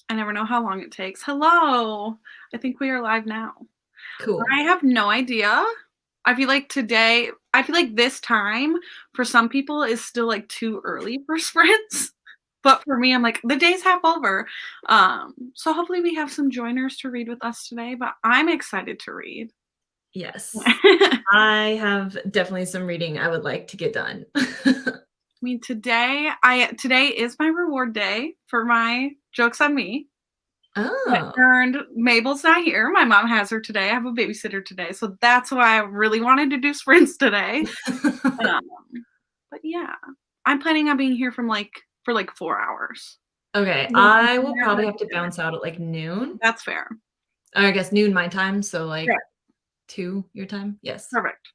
I never know how long it takes. Hello. I think we are live now. Cool. I have no idea. I feel like this time for some people is still like too early for sprints. But for me, I'm like, the day's half over. So hopefully we have some joiners to read with us today, but I'm excited to read. Yes. I have definitely some reading I would like to get done. I mean, today is my reward day for my jokes on me. I Oh. earned Mabel's not here. My mom has her today. I have a babysitter today, so that's why I really wanted to do sprints today. Um, but yeah, I'm planning on being here for like 4 hours. Okay, And then from I will there, probably head have to to dinner. bounce out at, like, noon. That's fair. Or I guess noon my time, so, Yeah, like, 2 your time? Yes. perfect.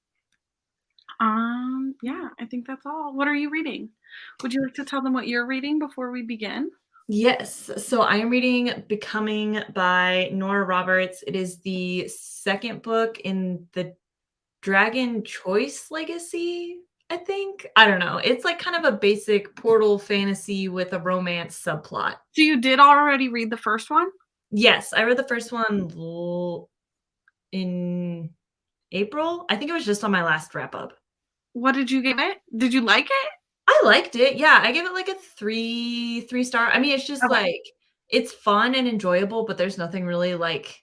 Yeah, I think that's all. What are you reading? Would you like to tell them what you're reading before we begin? Yes, so I am reading Becoming by Nora Roberts. It is the 2nd book in the Dragon Choice Legacy, I think? I don't know. It's, like, kind of a basic portal fantasy with a romance subplot. So you did already read the first one? Yes, I read the first one in April. I think it was just on my last wrap up. What did you give it? Did you like it? I liked it. Yeah, I gave it like a 3 star. I mean, it's just Okay. like it's fun and enjoyable, but there's nothing really like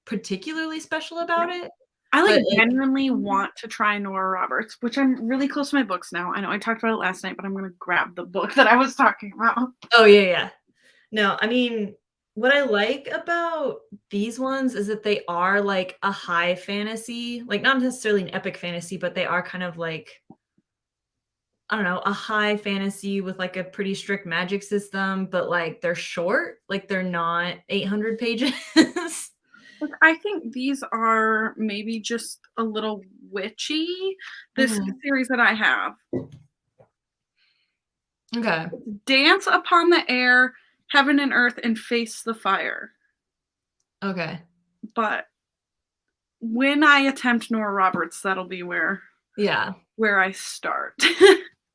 particularly special Yeah. about it. I, like, But like genuinely want to try Nora Roberts, which I'm really close to my books now. I know I talked about it last night, but I'm gonna grab the book that I was talking about. oh yeah, yeah. No, I mean, what I like about these ones is that they are like a high fantasy, like not necessarily an epic fantasy, but they are kind of like I don't know, a high fantasy with, like, a pretty strict magic system, but, like, they're short, like, they're not 800 pages. Like, I think these are maybe just a little witchy. This Mhm. series that I have, Okay. Dance Upon the Air, Heaven and Earth, and Face the Fire. Okay. But when I attempt Nora Roberts, that'll be Yeah. where I start.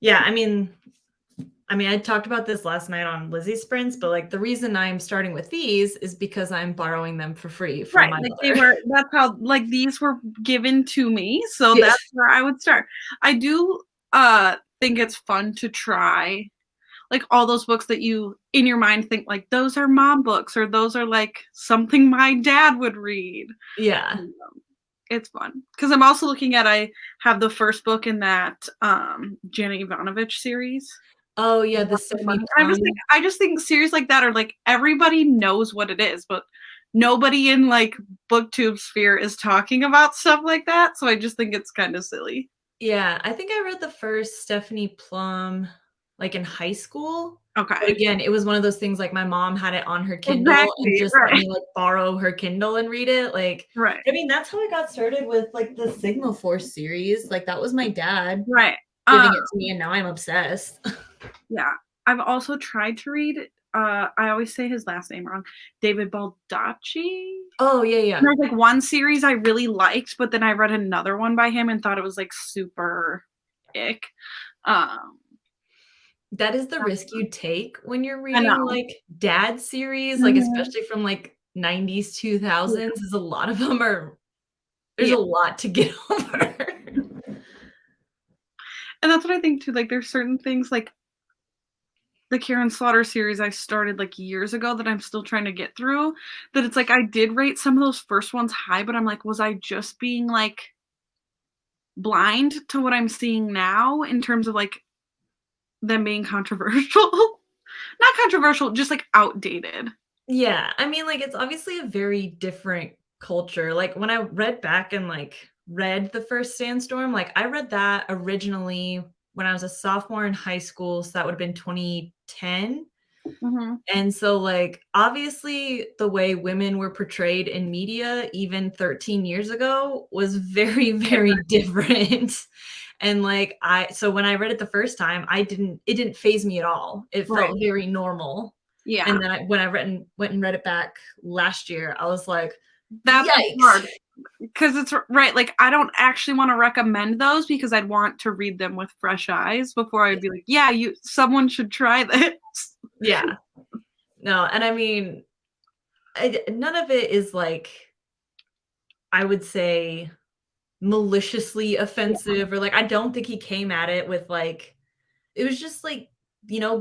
Yeah, I talked about this last night on Lizzie's Sprints, but, like, the reason I'm starting with these is because I'm borrowing them for free from Right, my like, mother. that's how like, these were given to me, so Yeah. that's where I would start. I do, think it's fun to try, like, all those books that you, in your mind, think, like, "Those are mom books," or, "Those are, like, something my dad would read." Yeah. Um, it's fun because 'cause I'm also looking at I have the first book in that, Janet Ivanovich series. Oh, yeah, the War for the Stephanie Money. Plum. I just think series like that are, like, everybody knows what it is, but nobody in, like, booktube sphere is talking about stuff like that, so I just think it's kinda silly. Yeah, I think I read the first Stephanie Plum, like, in high school, but Okay. again, it was one of those things, like, my mom had it on her Kindle and Exactly, just let right, me, like, borrow her Kindle and read it, like right, I mean, that's how I got started with, like, the Sigma Force series, like, that was my dad right. giving it to me, and now I'm obsessed. Yeah. I've also tried to read, I always say his last name wrong, David Baldacci? Oh, yeah, yeah. There's, like, one series I really liked, but then I read another one by him and thought it was, like, super ick. Um, That is the that's risk you take when you're I reading, know. like, dad series, like, Mhm. especially from, like, 90s, Yeah, 2000s, is a lot of them are there's yeah. a lot to get over. And that's what I think too, like, there's certain things, like the Karen Slaughter series I started, like, years ago that I'm still trying to get through, that it's like I did rate some of those first ones high, but I'm like, was I just being, like, blind to what I'm seeing now in terms of, like, them being controversial? Not controversial, just, like, outdated. Yeah, I mean, like, it's obviously a very different culture, like, when I read back and, like, read the first Sandstorm, like, I read that originally when I was a sophomore in high school, so that would've been 2010, Mhm. and so, like, obviously, the way women were portrayed in media even 13 years ago was very, very Different. different, and, like, I so when I read it the first time, it didn't phase me at all, it Right. felt very normal. Yeah. And then when I went and read it back last year, I was like, That's what's "Yikes." hard. 'Cause it's right, like, I don't actually wanna recommend those because I'd want to read them with fresh eyes before I would be like, "Yeah, you someone should try this." Yeah. No, and I mean, none of it is, like, I would say, maliciously Yeah, offensive or, like, I don't think he came at it with, like it was just, like,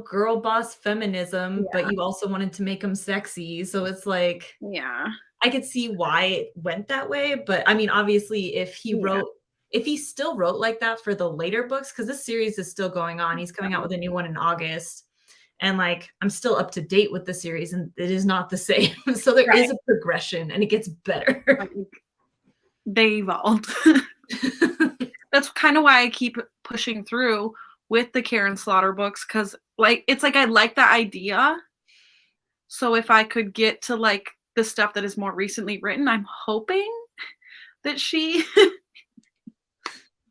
girl boss feminism, but yeah, you also wanted to make him sexy, so it's like yeah, I could see why it went that way, but, I mean, obviously, yeah. if he still wrote like that for the later books, because this series is still going on, he's coming out with a new one in August, and, like, I'm still up to date with the series, and it is not the same, so there Right, is a progression, and it gets better. like, they evolved. That's kinda why I keep pushing through with the Karen Slaughter books, because like, it's like I like the idea, so if I could get to, like, the stuff that is more recently written, I'm hoping that she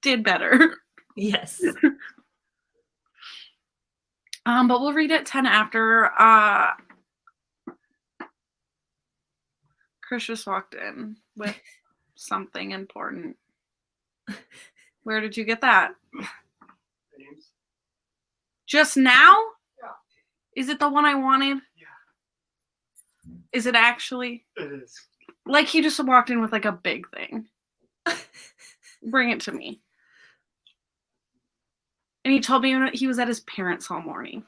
did better. Yes. But we'll read at 10 after, Chris just walked in with something important. Where did you get that? Names? Just now? Yeah. Is it the one I wanted? Yeah, Is it actually? it is. Like, he just walked in with, like, a big thing. Bring it to me. And he told me he was at his parents' all morning.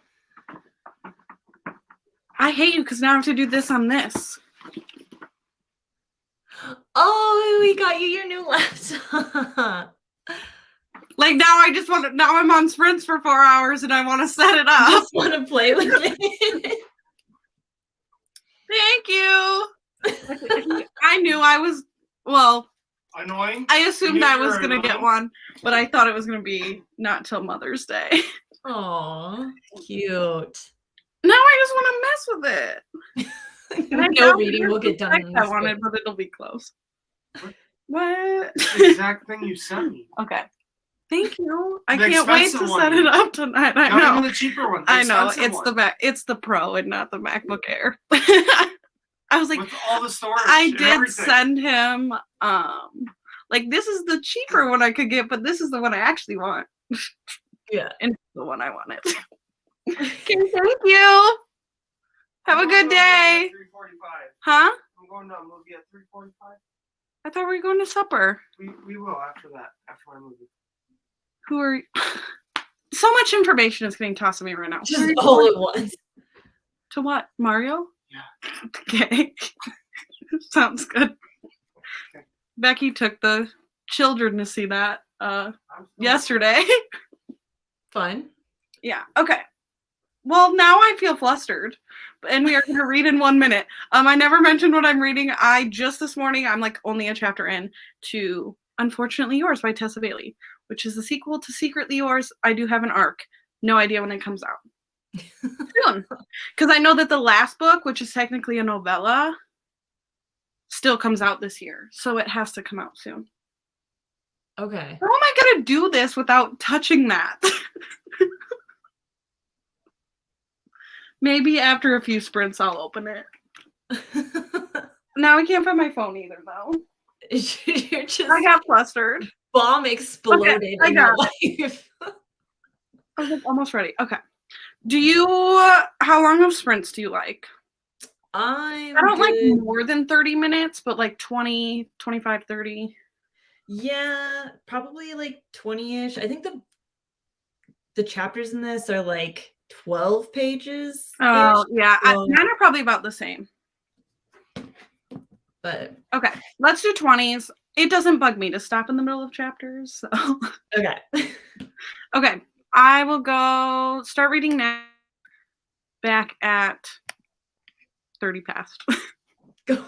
I hate you because now I have to do this on this. Oh, we got you your new laptop. Like, now I just want to, now I'm on sprints for 4 hours and I want to set it I up. just wanna play with it. Thank you. I knew I was, well, Annoying? I assumed I was You're going to get annoying? one, but I thought it was going to be not till Mother's Day. Aw, cute. Now I just want to mess with it. And I No found reading will the get done text in I this book. wanted, but it'll be close. What? What? The exact thing you sent me. Okay. Thank you. I The can't wait expensive to one, set you it mean. up tonight. I Not know. even the cheaper one. The I know. expensive It's one. the Mac. It's the Pro and not the MacBook Air. I was like, With all the storage I and did everything. send him. Like, this is the cheaper one I could get, but this is the one I actually want, Yeah. and it's the one I wanted. Okay, thank you. Have a I'm good going to a movie day. at 3:45. Huh? I'm going to a movie at 3:45. I thought we were going to supper. We will after that. After my movie. Who are you? So much information is getting tossed at me right now. Who are Just you all going at once. to what? Mario? Yeah. Okay. Sounds good. Okay. Becky took the children to see that I'm still yesterday. Fun. Yeah. Okay. Well, now I feel flustered. And we are going to read in 1 minute. I never mentioned what I'm reading. I just this morning, I'm like only a chapter in to Unfortunately Yours by Tessa Bailey, which is the sequel to Secretly Yours. I do have an arc. No idea when it comes out. Soon. Because I know that the last book, which is technically a novella, still comes out this year. So it has to come out soon. Okay. How am I going to do this without touching that? Maybe after a few sprints, I'll open it. Now I can't find my phone either, though. You're just I got flustered. bomb exploded I in your got life. I was like almost ready. Okay. How long of sprints do you like? I'm I don't like good. more than 30 minutes, but like 20, 25, 30. Yeah, probably like 20-ish. I think the chapters in this are like 12 pages-ish. Oh, yeah. So, Mine are probably about the same. but Okay. Let's do 20s. It doesn't bug me to stop in the middle of chapters. So. okay. Okay. I will go start reading now. Back at 30 past. Go.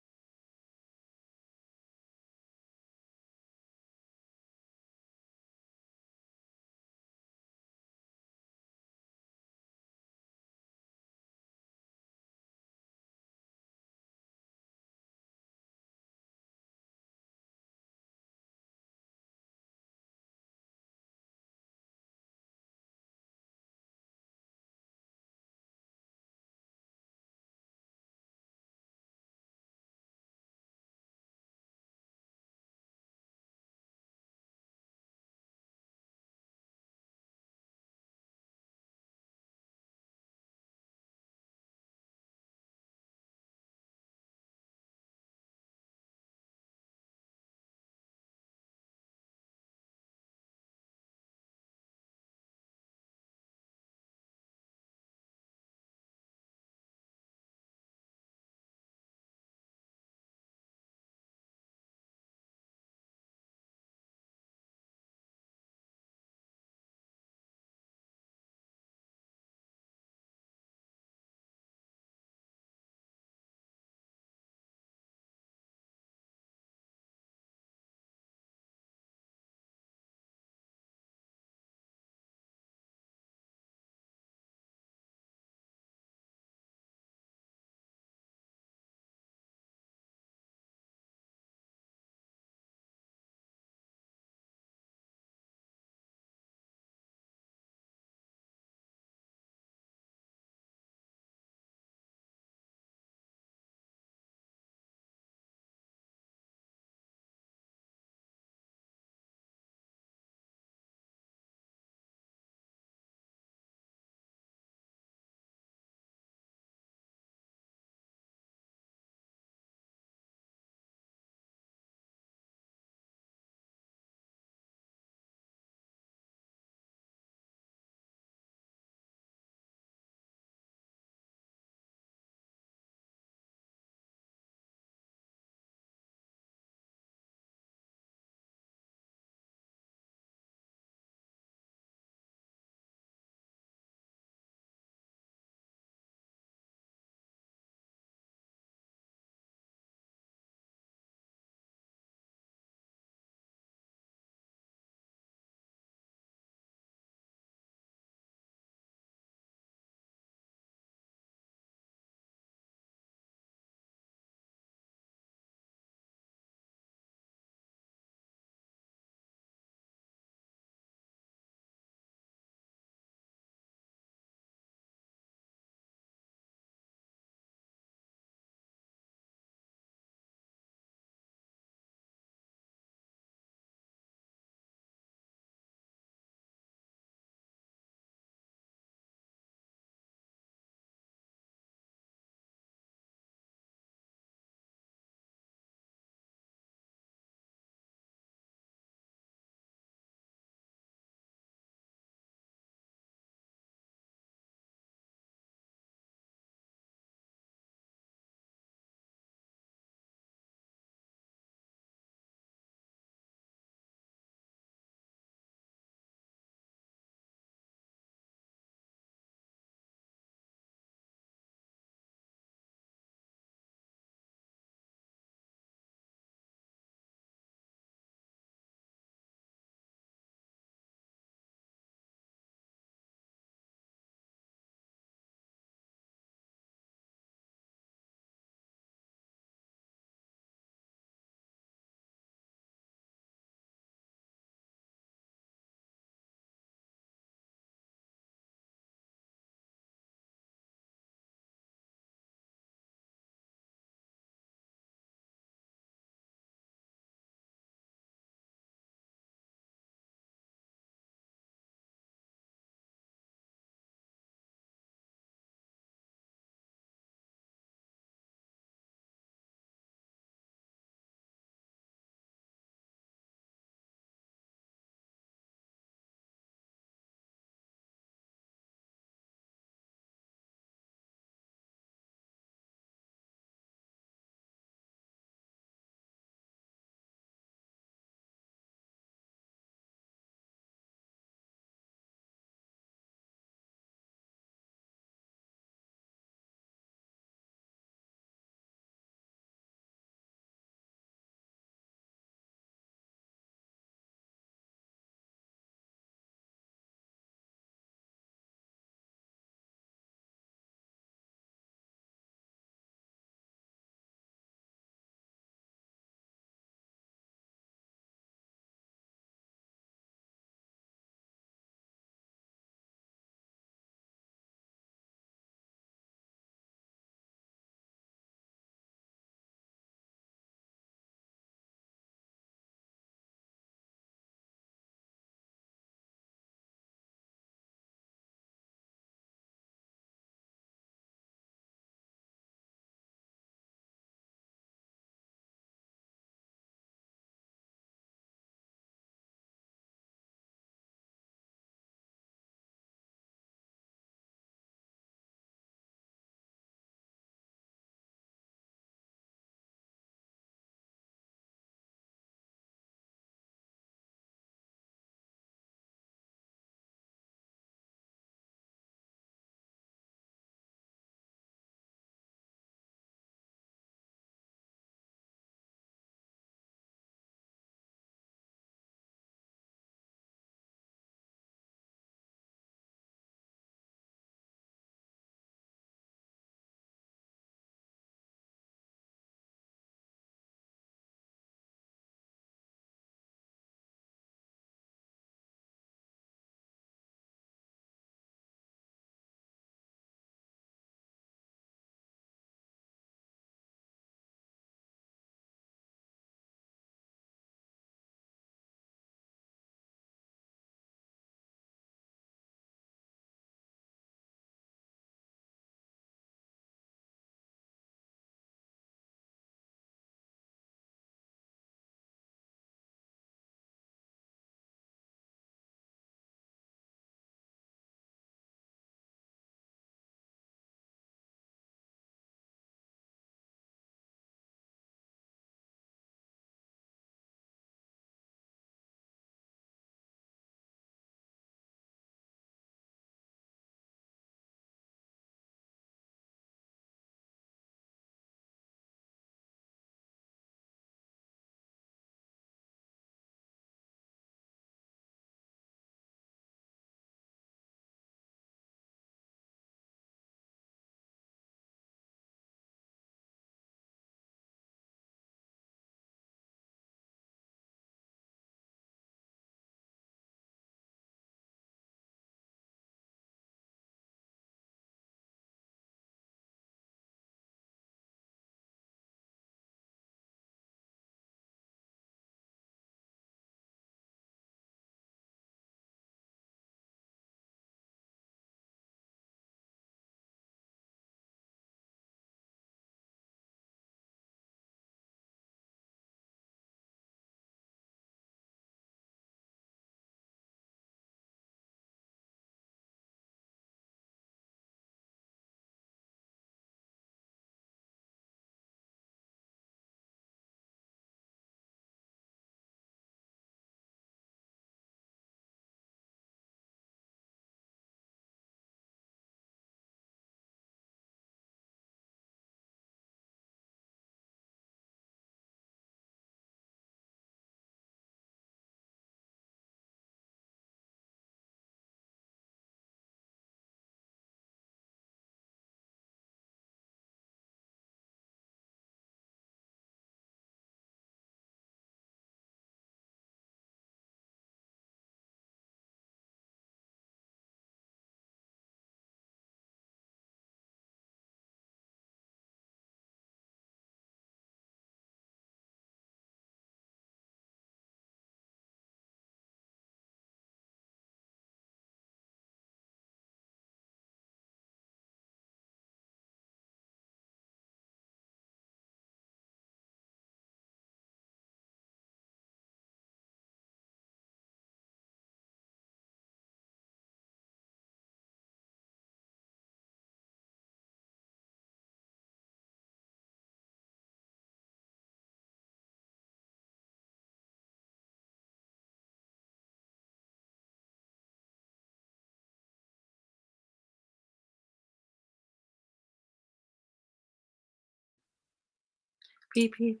Beep beep.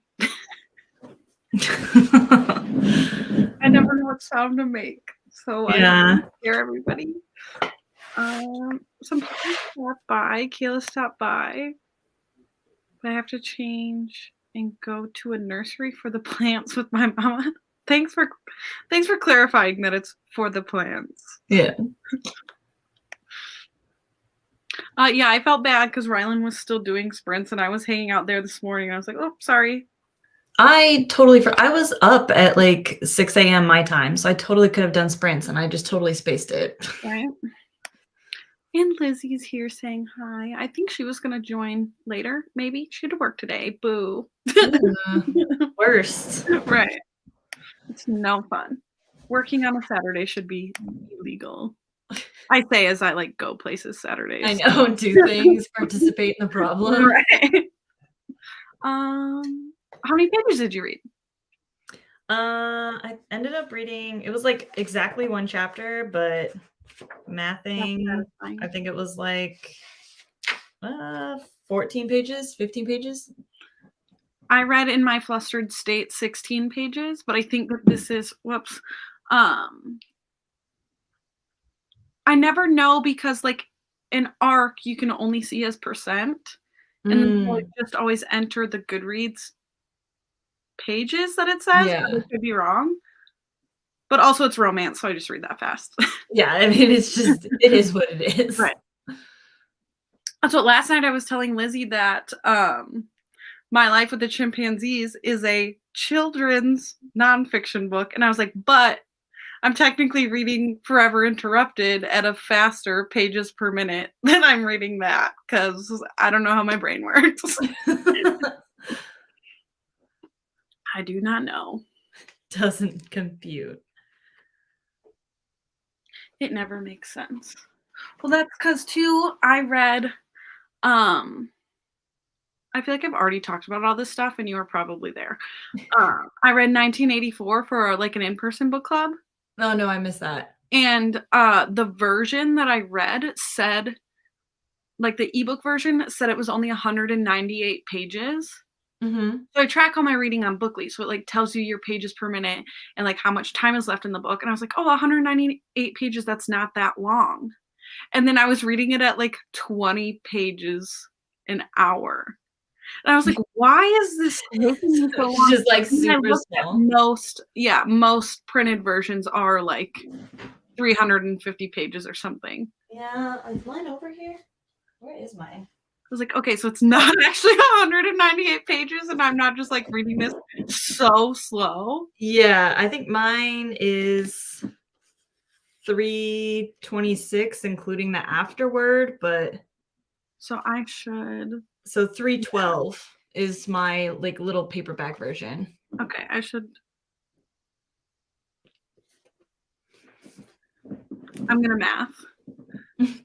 I never know what sound to make, so Yeah. I scare everybody. Some people stopped by. Kayla stopped by, but I have to change and go to a nursery for the plants with my mama. Thanks for clarifying that it's for the plants. Yeah. Yeah, I felt bad because Rylan was still doing sprints and I was hanging out there this morning. I was like, oh, sorry. I totally I was up at like 6 a.m. my time, so I totally could have done sprints and I just totally spaced it. Right. And Lizzie's here saying hi. I think she was gonna join later, maybe. She had to work today. Boo. Worst. Right. It's no fun. Working on a Saturday should be illegal. I say as I like go places Saturdays. I know, do things, participate in the problem. Right. How many pages did you read? I ended up reading, it was like exactly one chapter, but mathing, I think it was like 14 pages, 15 pages. I read in my flustered state 16 pages, but I think that this is I never know because like an arc you can only see as percent. And then so I just always enter the Goodreads pages that it says, Yeah. but it could be wrong. But also it's romance, so I just read that fast. Yeah, I mean, it's just, it is what it is. Right. So last night I was telling Lizzie that My Life with the Chimpanzees is a children's nonfiction book. And I was like, but I'm technically reading Forever Interrupted at a faster pages per minute than I'm reading that because I don't know how my brain works. I do not know. Doesn't compute. It never makes sense. Well, that's because too, I read, I feel like I've already talked about all this stuff and you were probably there. I read 1984 for like an in-person book club. Oh no, I missed that. And the version that I read said, like the ebook version said it was only 198 pages. Mm-hmm. So I track all my reading on Bookly, so it like tells you your pages per minute and like how much time is left in the book. And I was like, oh, 198 pages, that's not that long. And then I was reading it at like 20 pages an hour. And I was like, why is this taking so long? Just like super small. Most printed versions are like 350 pages or something. Yeah, is mine over here? Where is mine? I was like, okay, so it's not actually 198 pages and I'm not just like reading this so slow. Yeah, I think mine is 326, including the afterword, but so I should. So 312 is my like little paperback version. Okay, I should. I'm gonna math.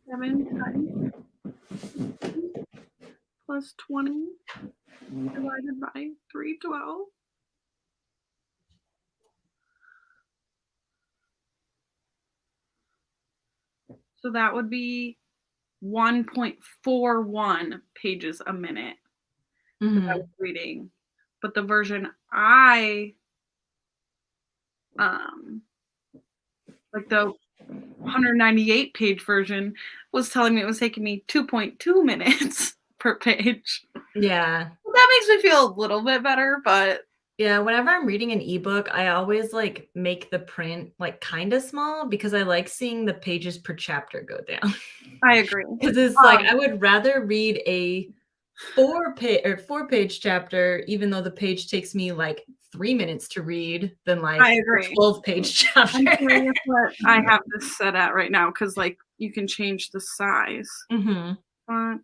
7 times plus 20 divided by 312. So that would be 1.41 pages a minute that I was reading. But the version I like the 198 page version was telling me it was taking me 2.2 minutes per page. Yeah. Well, that makes me feel a little bit better, but yeah, whenever I'm reading an ebook, I always like make the print like kind of small because I like seeing the pages per chapter go down. I agree. Because it's like I would rather read a 4-page chapter, even though the page takes me like 3 minutes to read, than like I agree. a 12-page chapter. I'm curious what I have this set at right now because like you can change the size. Mm-hmm. But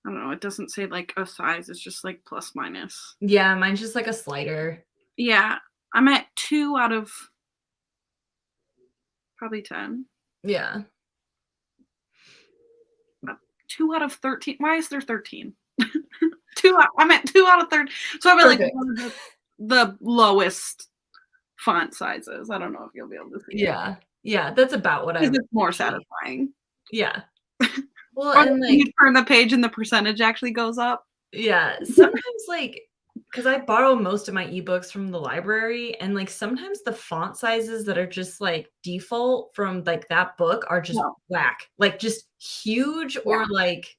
I don't know. It doesn't say like a size. It's just like plus minus. Yeah, mine's just like a slider. Yeah, I'm at 2 out of probably 10. Yeah. 2 out of 13. Why is there 13? I'm at 2 out of 13. So I'm at like one of the lowest font sizes. I don't know if you'll be able to see. Yeah. Yeah, that's about what it's more satisfying. Yeah. Well, Or and like you turn the page and the percentage actually goes up. Yeah, sometimes, like, because I borrow most of my ebooks from the library, and, like, sometimes the font sizes that are just, like, default from, like, that book are just No. whack, like, just huge Yeah. or, like,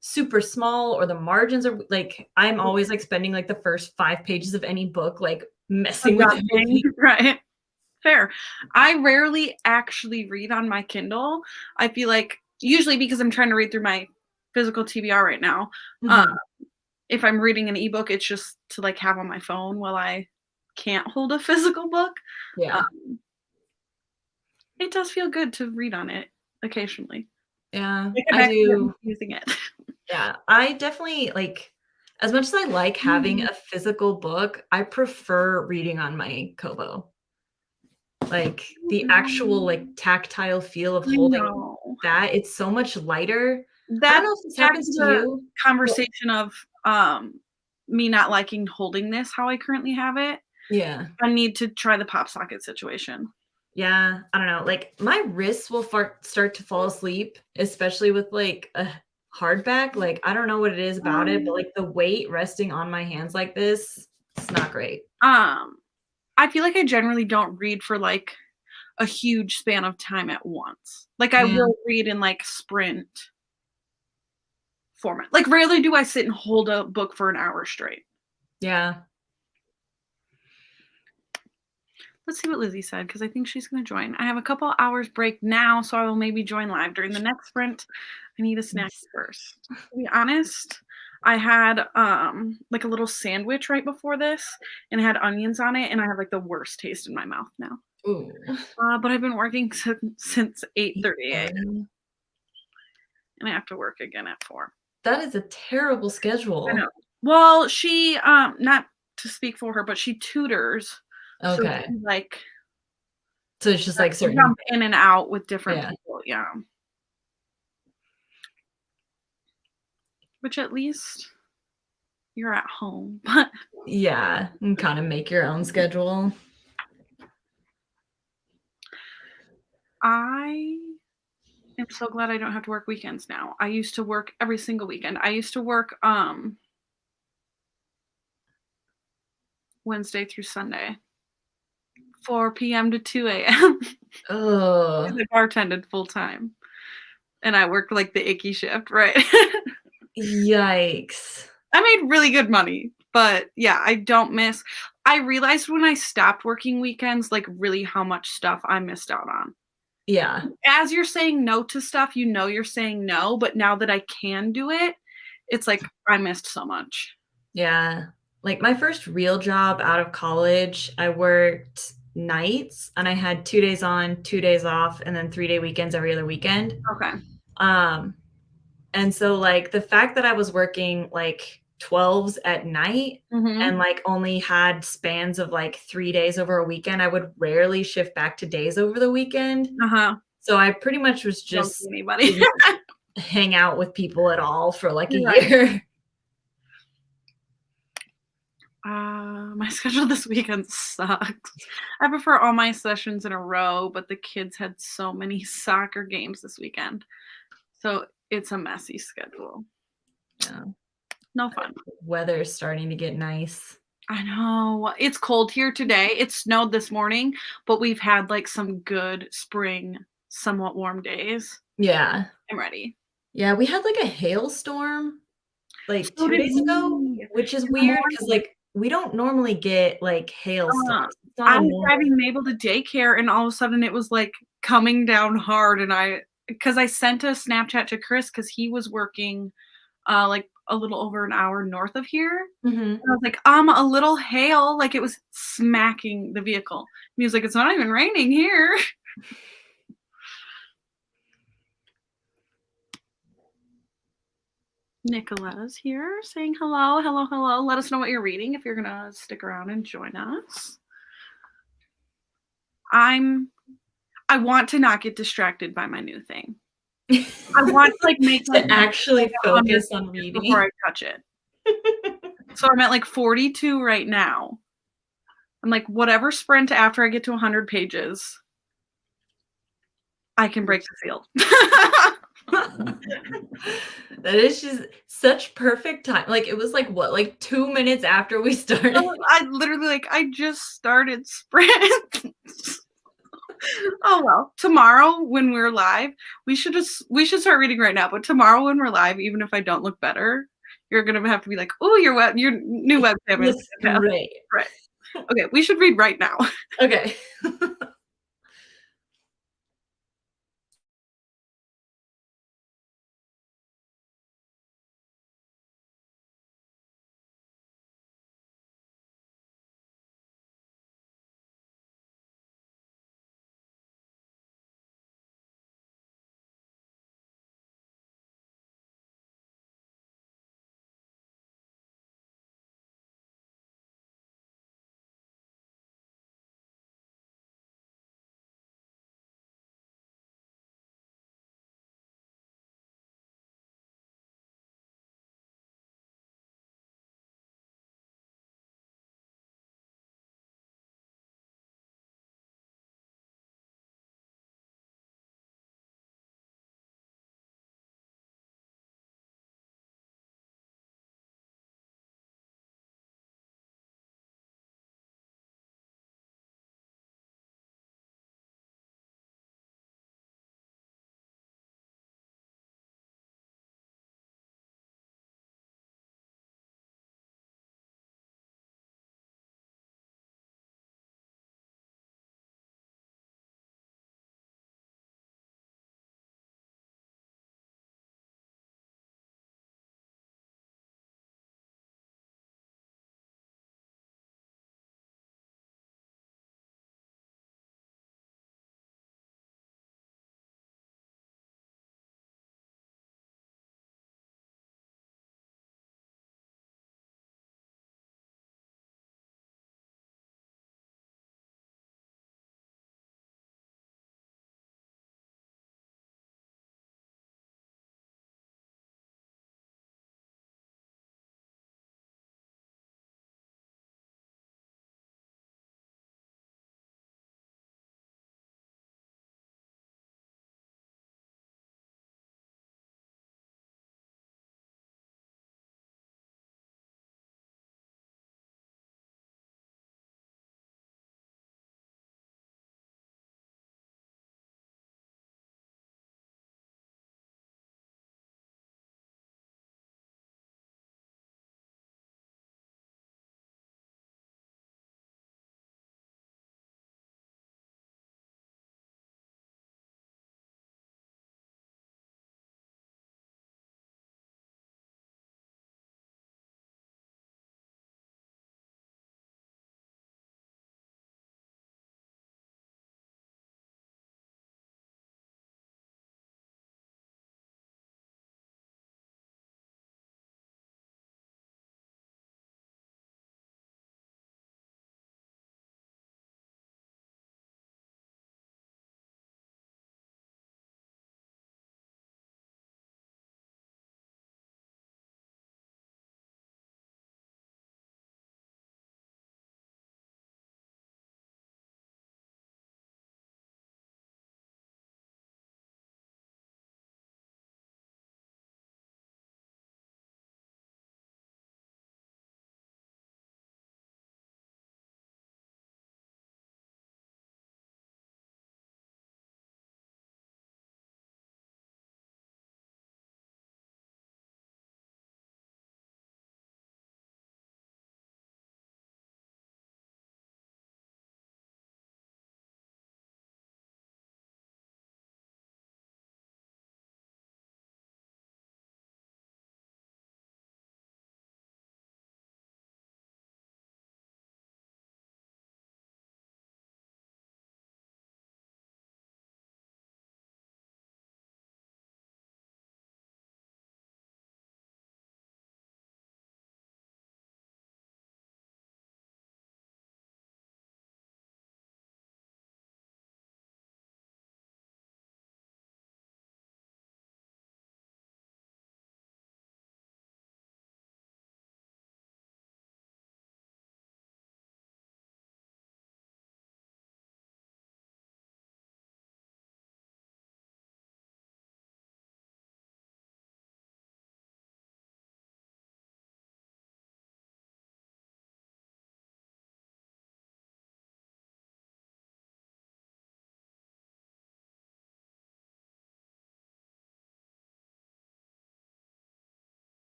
super small, or the margins are like, I'm always, like, spending, like, the first 5 pages of any book, like, messing with Adjusting, everything. right. Fair. I rarely actually read on my Kindle. I feel like usually because I'm trying to read through my physical TBR right now, uh, Mhm. if I'm reading an ebook, it's just to, like, have on my phone while I can't hold a physical book. Yeah. Um, it does feel good to read on it occasionally. Yeah, Like, I'm I accidentally do. using it. Yeah, I definitely like as much as I like having Mhm. a physical book, I prefer reading on my Kobo. Like, the actual, like, tactile feel of I holding know. that, it's so much lighter. I don't That's know if this back happens to to the you, but conversation of, me not liking holding this how I currently have it. yeah. I need to try the pop socket situation. Yeah, I don't know, like, my wrists will start to fall asleep, especially with, like, a hardback, like, I don't know what it is about it, but, Um, like, the weight resting on my hands like this, it's not great. um, I feel like I generally don't read for, like, a huge span of time at once. Like, I Yeah, will read in, like, sprint format. Like, rarely do I sit and hold a book for an hour straight. yeah. Let's see what Lizzie said because I think she's gonna join. I have a couple hours break now, so I will maybe join live during the next sprint. I need a snack Nice. first. To be honest, I had, like, a little sandwich right before this, and it had onions on it, and I have, like, the worst taste in my mouth now. Ooh. But I've been working since 8:30 AM, 8:30. and I have to work again at 4. That is a terrible I know. schedule. Well, she, not to speak for her, but she tutors, so Okay. she, like, So it's just, like, certain jump in and out with different yeah. people, yeah. Which at least you're at home, but Yeah, and kinda make your own schedule. I am so glad I don't have to work weekends now. I used to work every single weekend. I used to work, Wednesday through Sunday, 4 PM to 2 AM, Ugh, 'cause I bartended full time, and I worked, like, the icky shift, right? yikes. I made really good money, but yeah, I don't miss I realized when I stopped working weekends, like, really how much stuff I missed out on. Yeah, As you're saying no to stuff, you know you're saying no, but now that I can do it, it's like I missed so much. yeah. Like, my first real job out of college, I worked nights, and I had 2 days on, 2 days off, and then 3-day weekends every other weekend. Okay. Um, and so, like, the fact that I was working, like, 12s at night and, Mhm. like, only had spans of, like, 3 days over a weekend, I would rarely shift back to days over the weekend. Uh-huh. So I pretty much was Don't see just anybody. didn't hang out with people at all for, like, a Right. year. My schedule this weekend sucks. I prefer all my sessions in a row, but the kids had so many soccer games this weekend, so it's a messy schedule. Yeah. No fun. Weather's starting to get nice. I know. It's cold here today. It snowed this morning, but we've had, like, some good spring, somewhat warm days. Yeah. I'm ready. Yeah, we had, like, a hailstorm, like, So 2 did days ago, we. which is In the weird because morning. like, we don't normally get, like, Uh, hailstorms. It's not I a was normal driving Mabel to daycare, and all of a sudden it was, like, coming down hard, and because I sent a Snapchat to Chris because he was working, like, a little over an hour north of here, Mhm. and I was like, a little hail," like, it was smacking the vehicle. And he was like, "It's not even raining here." Nicola's here saying hello, hello, hello. Let us know what you're reading if you're gonna stick around and join us. I'm I want to not get distracted by my new thing. I want to, like, make my To bed for, like, actually 100 focus on pages before reading. I touch it. So I'm at, like, 42 right now. I'm like, whatever sprint after I get to 100 pages, I can break the seal. That is just such perfect time. Like, it was like, what, like 2 minutes after we started? No, I literally, like, I just started Sprint. Oh, well, tomorrow when we're live, we should start reading right now, but tomorrow when we're live, even if I don't look better, you're gonna have to be like, "Oh, your new webcam is Looks fantastic." great. Right. Okay, we should read right now. Okay.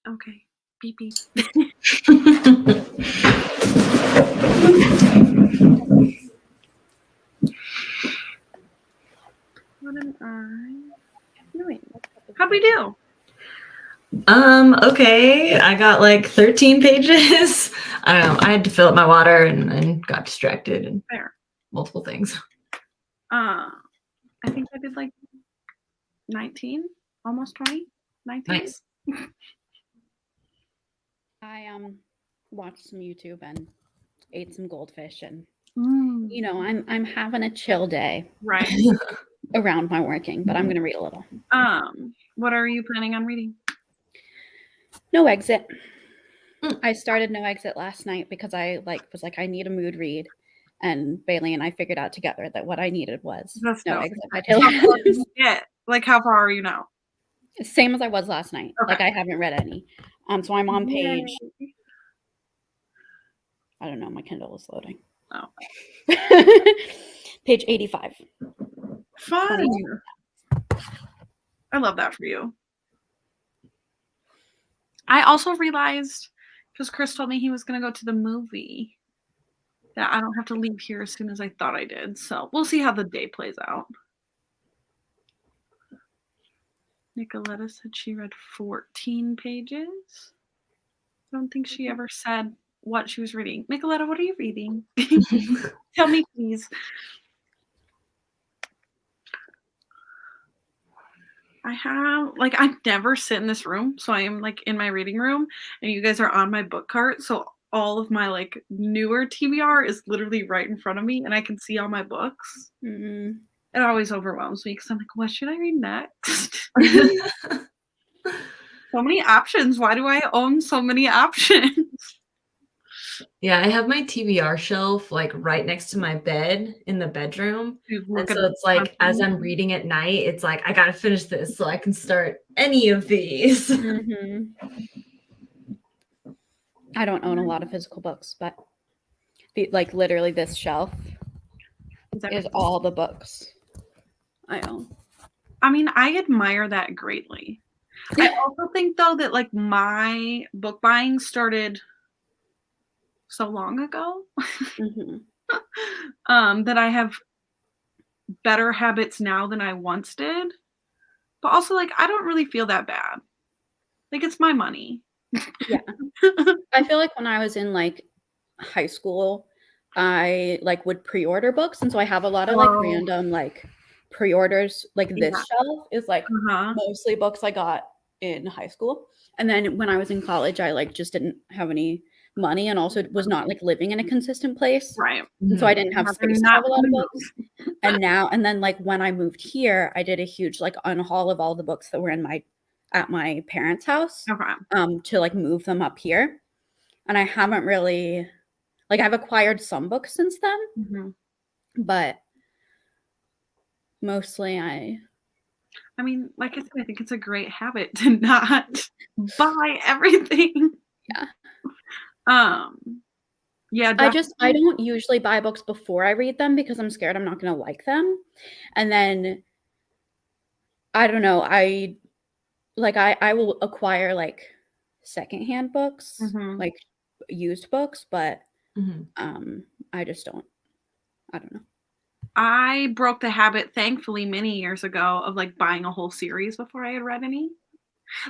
Okay. Beep beep. What am I doing? How'd we do? Okay. I got like 13 pages. I don't know. I had to fill up my water and got distracted and There. multiple things. I think I did like 19, almost 20. 19. Nice. I watched some YouTube and ate some goldfish, and Mm, you know, I'm having a chill day right. around my working, but I'm gonna read a little. What are you planning on reading? No Exit. Mm. I started No Exit last night because I was like I need a mood read, and Bailey and I figured out together that what I needed was That's No dope. Exit by How Taylor. far did you get? Like, how far are you now? Same as I was last night. Okay. Like I haven't read any. So I'm on page. Yay. I don't know. My Kindle is loading. Oh. Page 85. Fun. 22. I love that for you. I also realized, because Chris told me he was going to go to the movie, that I don't have to leave here as soon as I thought I did. So we'll see how the day plays out. Nicoletta said she read 14 pages. I don't think she ever said what she was reading. Nicoletta, what are you reading? Tell me, please. I never sit in this room, so I am like in my reading room, and you guys are on my book cart, so all of my like newer TBR is literally right in front of me, and I can see all my books. Mm-hmm. It always overwhelms me because I'm like, what should I read next? So many options. Why do I own so many options? Yeah, I have my TBR shelf like right next to my bed in the bedroom. And so it's like as I'm reading at night, it's like I gotta finish this so I can start any of these. Mm-hmm. I don't own a lot of physical books, but like literally this shelf is all the books I own. I mean, I admire that greatly. I also think though that like my book buying started so long ago Mm-hmm. that I have better habits now than I once did. But also like I don't really feel that bad. Like it's my money. Yeah. I feel like when I was in like high school, I like would pre-order books, and so I have a lot of like random like pre-orders. Like this shelf is like mostly books I got in high school, and then when I was in college, I like just didn't have any money, and also was not like living in a consistent place, Right. and so I didn't have space to have a lot of books. And then like when I moved here, I did a huge like unhaul of all the books that were in at my parents' house, to like move them up here. And I haven't really, like, I've acquired some books since then, but mostly I mean, like I said, I think it's a great habit to not buy everything. Yeah. Yeah. I don't usually buy books before I read them because I'm scared I'm not going to like them. And then, I don't know, I will acquire like secondhand books, like used books, but I just don't, I don't know. I broke the habit, thankfully, many years ago of like buying a whole series before I had read any.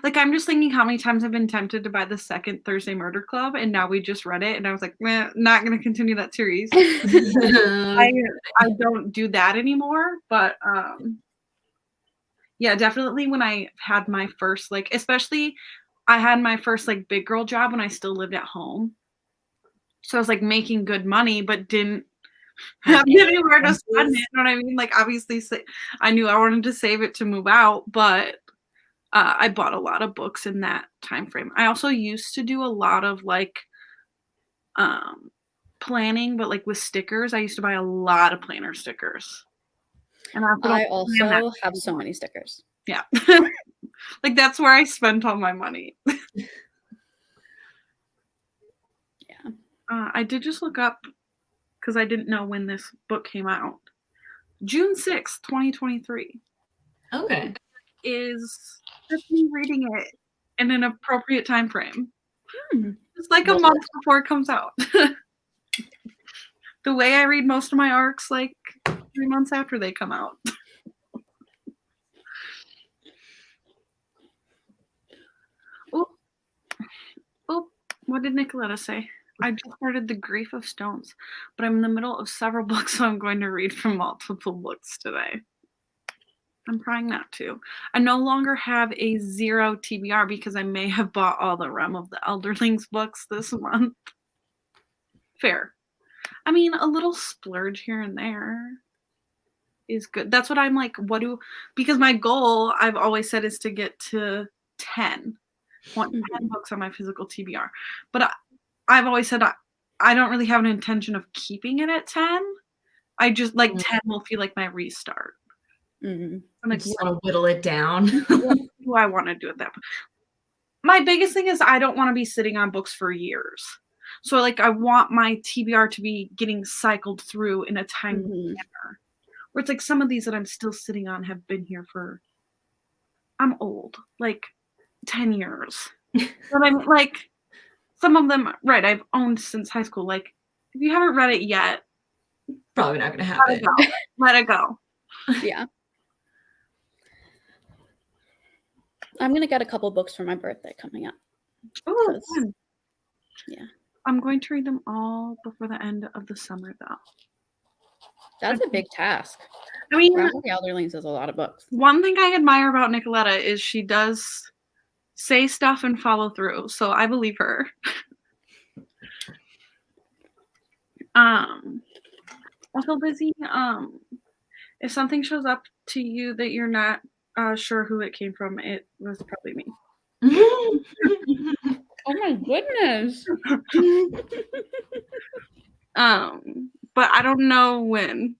Like, I'm just thinking how many times I've been tempted to buy the second Thursday Murder Club, and now we just read it, and I was like, not going to continue that series. I don't do that anymore, but yeah, definitely when I had my first, like, especially I had my first like big girl job when I still lived at home. So I was like making good money, but didn't have anywhere to spend it. You know what I mean? Like, obviously, I knew I wanted to save it to move out, but I bought a lot of books in that time frame. I also used to do a lot of like planning, but like with stickers. I used to buy a lot of planner stickers. And I also have so many stickers. Yeah. Like that's where I spent all my money. Yeah. I did just look up because I didn't know when this book came out. June 6th, 2023. Okay. Is just me reading it in an appropriate time frame. Hmm. It's like a Love month before it comes out. The way I read most of my arcs, like 3 months after they come out. Oh, what did Nicoletta say? I just started The Grief of Stones, but I'm in the middle of several books, so I'm going to read from multiple books today. I'm trying not to. I no longer have a 0 TBR because I may have bought all the Realm of the Elderlings books this month. Fair. I mean, a little splurge here and there is good. That's what I'm like, because my goal, I've always said, is to get to 10. I want 10 books on my physical TBR. But I've always said I don't really have an intention of keeping it at 10. I just, like, 10 will feel like my restart. Mm-hmm. I'm I like, just want to whittle it down. what do I want to do at that point? My biggest thing is I don't want to be sitting on books for years. So, like, I want my TBR to be getting cycled through in a timely manner. Where it's like some of these that I'm still sitting on have been here for, I'm old, like 10 years. But I'm like, some of them, right, I've owned since high school. Like, if you haven't read it yet, Probably not going to happen. Let it go. Yeah. I'm going to get a couple books for my birthday coming up. Oh, fun. Yeah. I'm going to read them all before the end of the summer, though. That's a big task. I mean, Realm of the Elderlings is a lot of books. one thing I admire about Nicoletta is she does say stuff and follow through, so I believe her. Also, Lizzie, if something shows up to you that you're not sure who it came from, it was probably me. Oh my goodness. But I don't know when.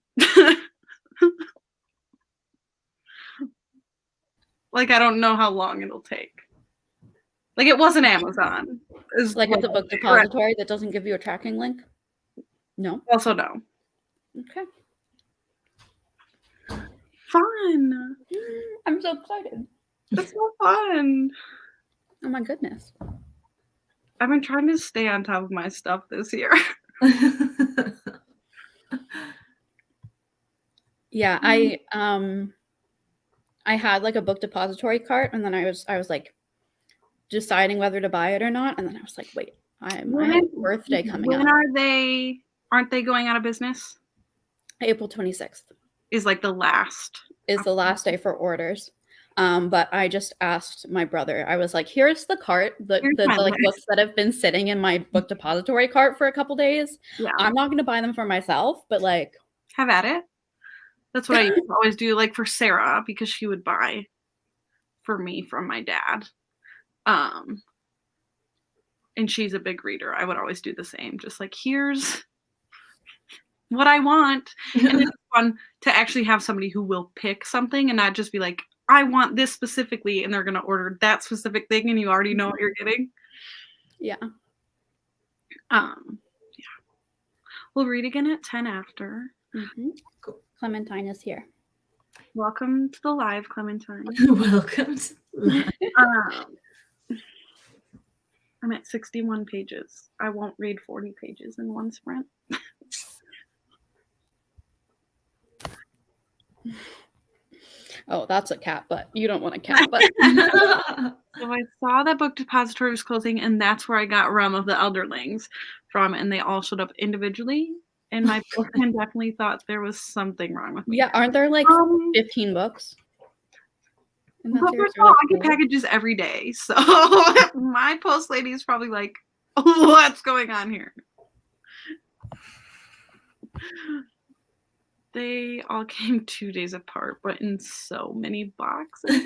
Like, I don't know how long it'll take. Like, it wasn't Amazon. Like it's a book depository that doesn't give you a tracking link? No? Also, no. Okay. Fun. I'm so excited. That's so fun. Oh my goodness. I've been trying to stay on top of my stuff this year. Yeah, I had like a book depository cart, and then I was like deciding whether to buy it or not, and then I was like, wait, I have a birthday coming up. When aren't they going out of business? April 26th Is like the last. is the last day for orders. But I just asked my brother. I was like, here's the cart, the like books that have been sitting in my book depository cart for a couple days. Yeah. I'm not gonna buy them for myself, but like have at it. That's what I used to always do, like for Sarah, because she would buy for me from my dad. And she's a big reader. I would always do the same. Just like, here's what I want. And it's fun to actually have somebody who will pick something and not just be like, I want this specifically, and they're going to order that specific thing, and you already know what you're getting. Yeah. Yeah. We'll read again at 10 after. Mm-hmm. Cool. Clementine is here. Welcome to the live, Clementine. Welcome to live. I'm at 61 pages. I won't read 40 pages in one sprint. Oh, that's a cat butt. You don't want a cat butt. So I saw that book depository was closing, and that's where I got Realm of the Elderlings from, and they all showed up individually. And my boyfriend definitely thought there was something wrong with me. Yeah, aren't there like 15 books? But first of all, I get packages every day, so my post lady is probably like, what's going on here? They all came 2 days apart, but in so many boxes.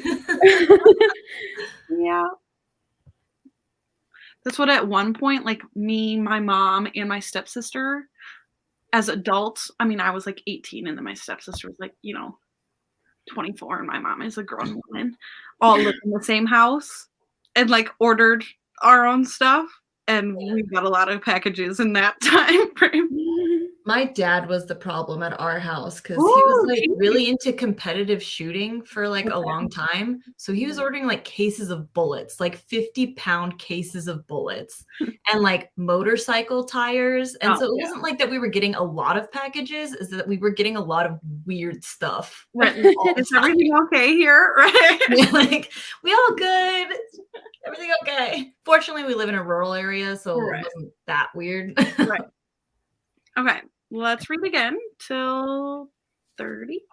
Yeah. That's what at one point, like me, my mom, and my stepsister, as adults, I mean, I was like 18, and then my stepsister was like, 24, and my mom is a grown woman, all lived in the same house, and like ordered our own stuff, and we got a lot of packages in that time frame. My dad was the problem at our house because he was, Ooh, like, cheating. really into competitive shooting for, like, a Okay. long time, so he was ordering, like, cases of bullets, like 50-pound cases of bullets and, like, motorcycle tires, and Oh, so it yeah. wasn't like that we were getting a lot of packages, is that we were getting a lot of weird stuff Right, like, all the "Is time. everything okay here?" Right? Yeah, like, "We all good? Everything okay?" Fortunately, we live in a rural area, so it Right, wasn't that weird. right. Okay, let's read again till 30.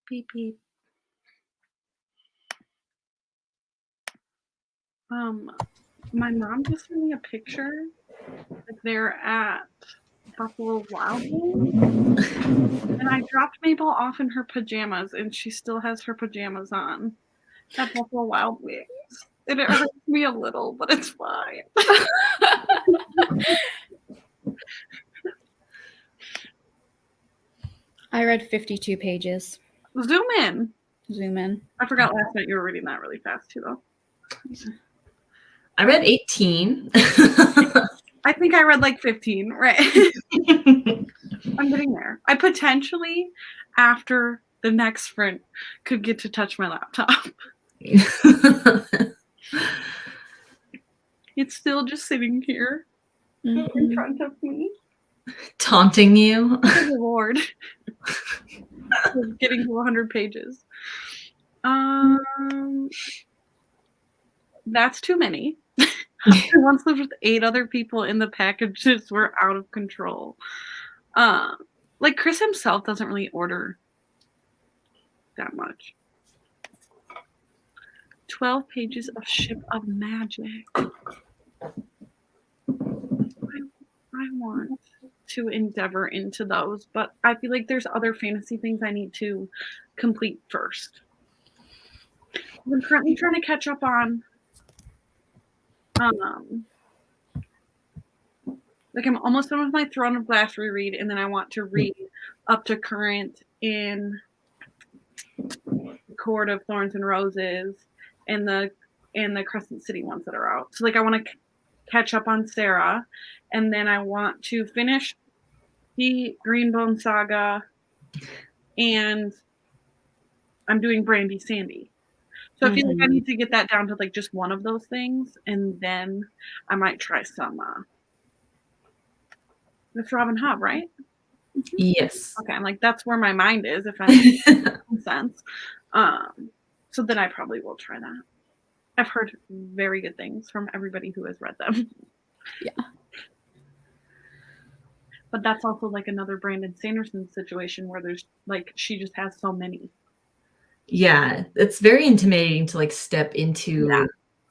Beep beep. My mom just sent me a picture. Like they're at Buffalo Wild Wings, and I dropped Mabel off in her pajamas, and she still has her pajamas on at Buffalo Wild Wings. And it hurts me a little, but it's fine. I read 52 pages. Zoom in. Zoom in. I forgot last night you were reading that really fast too, though. I read 18. I think I read like 15, right? I'm getting there. I potentially, after the next sprint, could get to touch my laptop. It's still just sitting here in front of me. Taunting you. Good Lord. Getting to 100 pages. That's too many. Once lived with 8 other people in the packages were out of control. Like Chris himself doesn't really order that much. 12 pages of Ship of Magic. I want to endeavor into those, but I feel like there's other fantasy things I need to complete first. I'm currently trying to catch up on like I'm almost done with my Throne of Glass reread, and then I want to read up to current in Court of Thorns and Roses and the Crescent City ones that are out. So like I want to catch up on Sarah, and then I want to finish the Greenbone Saga, and I'm doing Brandy Sandy. So I feel like I need to get that down to like just one of those things, and then I might try some it's Robin Hobb, right? Yes. Okay, I'm like, that's where my mind is, if that makes sense. So then I probably will try that. I've heard very good things from everybody who has read them. Yeah. But that's also like another Brandon Sanderson situation where there's like, she just has so many. Yeah, it's very intimidating to like step into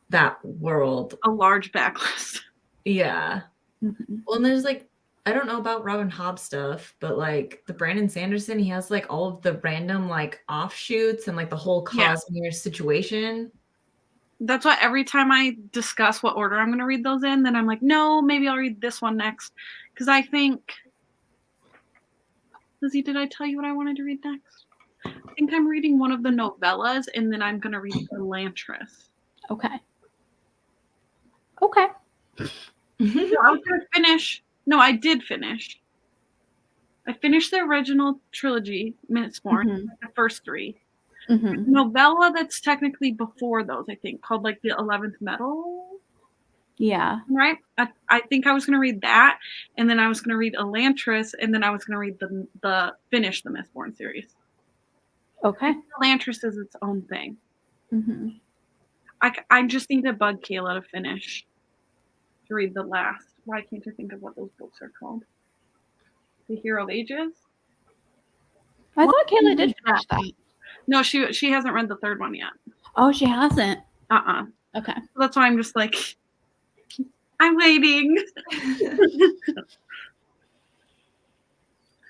that world. A large backlist. Yeah. Well, and there's like, I don't know about Robin Hobb stuff, but like the Brandon Sanderson, he has like all of the random like offshoots and like the whole Cosmere situation. That's why every time I discuss what order I'm going to read those in, then I'm like, no, maybe I'll read this one next. Because I think, Lizzie, did I tell you what I wanted to read next? I think I'm reading one of the novellas, and then I'm going to read Elantris. Okay. Okay. So I was going to finish. No, I did finish. I finished the original trilogy, Mistborn, the first 3. Novella that's technically before those, I think, called like the 11th Metal. Yeah. Right? I think I was going to read that, and then I was going to read Elantris, and then I was going to read finish the Mistborn series. Okay. Elantris is its own thing. I just need to bug Kayla to finish, to read the last. Why can't I think of what those books are called? The Hero of Ages? I thought Kayla did finish that. No, she hasn't read the 3rd one yet. Oh, she hasn't. Okay. So that's why I'm just like, I'm waiting. It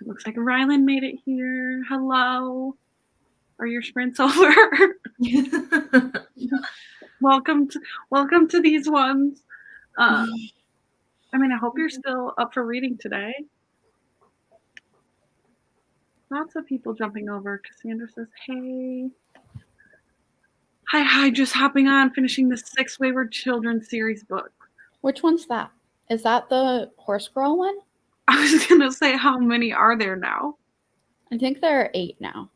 looks like Rylan made it here. Hello. Are your sprints over? Welcome to these ones. I mean, I hope you're still up for reading today. Lots of people jumping over. Cassandra says, hey. Hi, just hopping on, finishing the 6 Wayward Children series book. Which one's that? Is that the Horse Girl one? I was going to say, how many are there now? I think there are 8 now.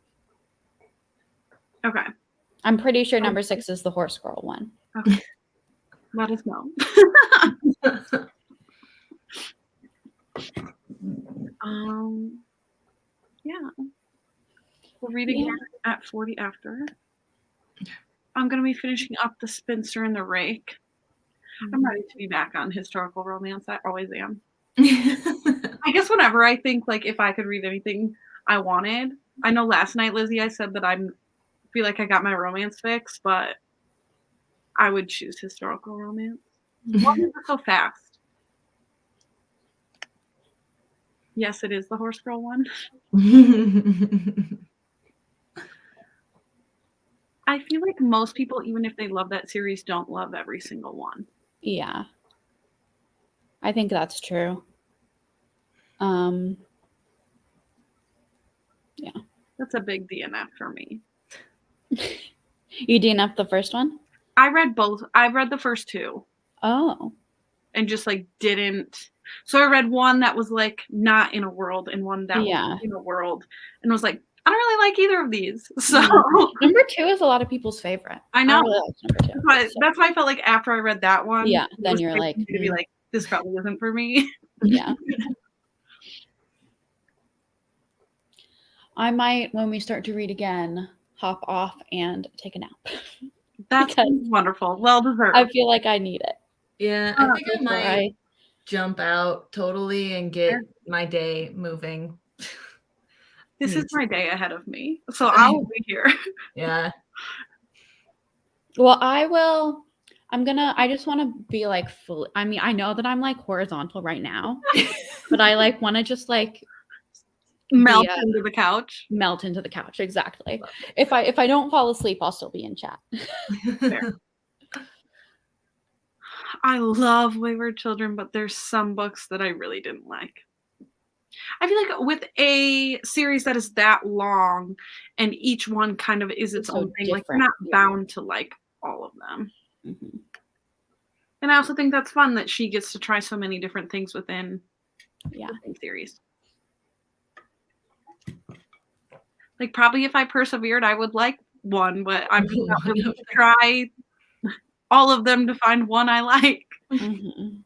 Okay. I'm pretty sure number 6 is the Horse Girl one. Okay. Let us know. Yeah. We'll read again at 40 after. I'm going to be finishing up The Spinster and the Rake. I'm ready to be back on historical romance. I always am. I guess whenever I think, like, if I could read anything I wanted, I know last night, Lizzie, I said that I feel like I got my romance fix, but I would choose historical romance. Why is it so fast? Yes, it is the horse girl one. I feel like most people, even if they love that series, don't love every single one. Yeah. I think that's true. Yeah. That's a big DNF for me. You DNF the first one? I read both. I read the first two Oh. and just like didn't. So I read one that was like not in a world and one that was in a world and was like, I don't really like either of these. So number 2 is a lot of people's favorite. I know. really like number 2. But that's why I felt like after I read that one. Yeah, it then was you're safe like, for me to be like, this probably isn't for me. Yeah. I might, when we start to read again, hop off and take a nap. That's Because wonderful. Well deserved. I feel like I need it. Yeah, I think I before might jump out totally and get my day moving. This is my day ahead of me. So I will be here. Yeah. Well, I just want to be like full. I mean, I know that I'm like horizontal right now, but I like want to just like Melt into the couch. Melt into the couch. Exactly. If I don't fall asleep, I'll still be in chat. Fair. I love Wayward Children, but there's some books that I really didn't like. I feel like with a series that is that long and each one kind of is its own thing, like you're not bound to like all of them. Mm-hmm. And I also think that's fun that she gets to try so many different things within the series. Like probably if I persevered, I would like one, but I'm just not willing to try all of them to find one I like. Mm-hmm.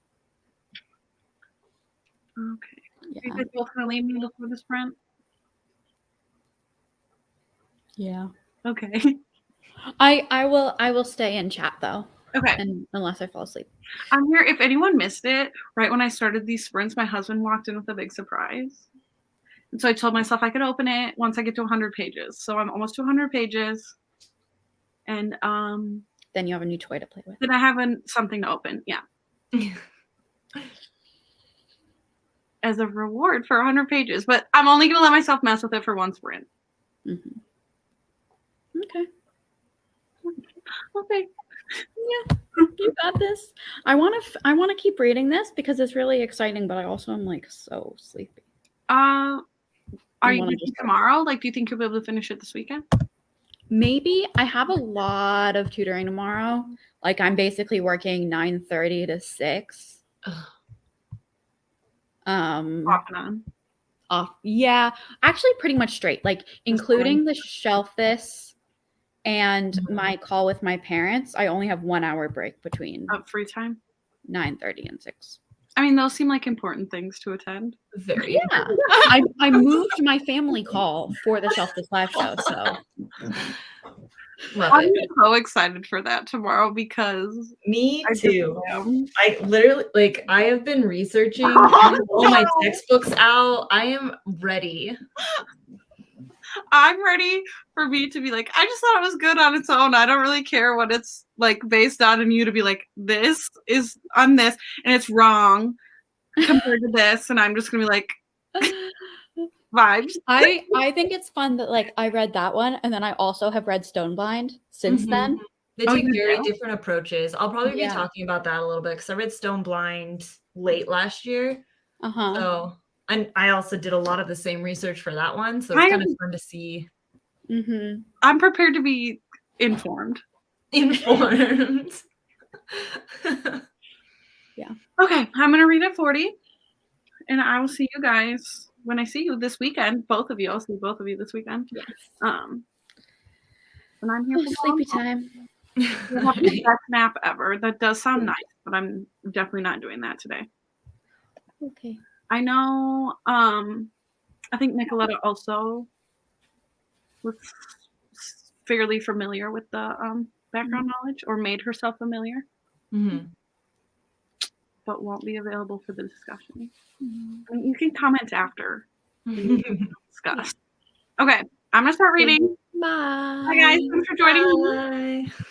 Okay. Yeah. You guys both gonna leave me before the sprint? Yeah. Okay. I will stay in chat though. Okay. And unless I fall asleep. I'm here. If anyone missed it, right when I started these sprints, my husband walked in with a big surprise. And so I told myself I could open it once I get to 100 pages. So I'm almost to 100 pages. And then you have a new toy to play with. Then I have something to open. Yeah. As a reward for 100 pages. But I'm only going to let myself mess with it for one sprint. Mm-hmm. Okay. Okay. Yeah, you got this. I want to keep reading this because it's really exciting, but I also am like so sleepy. Are you busy tomorrow? Like, do you think you'll be able to finish it this weekend? Maybe. I have a lot of tutoring tomorrow. Like, I'm basically working 9:30 to 6. Off and on. Off. Yeah, actually, pretty much straight. Like, including the shelf this and my call with my parents. I only have 1 hour break between free time 9:30 and 6. I mean, those seem like important things to attend. Very. Yeah. I moved my family call for the Shelf This live show, so I'm so excited for that tomorrow because me too. I literally I have been researching all my textbooks out. I am ready. I'm ready for me to be like, I just thought it was good on its own. I don't really care what it's like based on, and you to be like, this is on this and it's wrong compared to this, and I'm just gonna be like vibes. I think it's fun that like I read that one and then I also have read Stoneblind since then. They take very different approaches. I'll probably be talking about that a little bit because I read Stoneblind late last year. So and I also did a lot of the same research for that one. So it's kind of fun to see. I'm prepared to be informed. Informed. Yeah. Okay, I'm gonna read at 40. And I will see you guys when I see you this weekend. Both of you. I'll see both of you this weekend. Yes. And I'm here for sleepy time. We'll have the best nap ever. That does sound nice, but I'm definitely not doing that today. Okay. I know, I think Nicoletta also was fairly familiar with the background knowledge or made herself familiar, but won't be available for the discussion. I mean, you can comment after and discuss. Okay, I'm gonna start reading. Bye, guys. Bye. Thanks for joining me. Bye.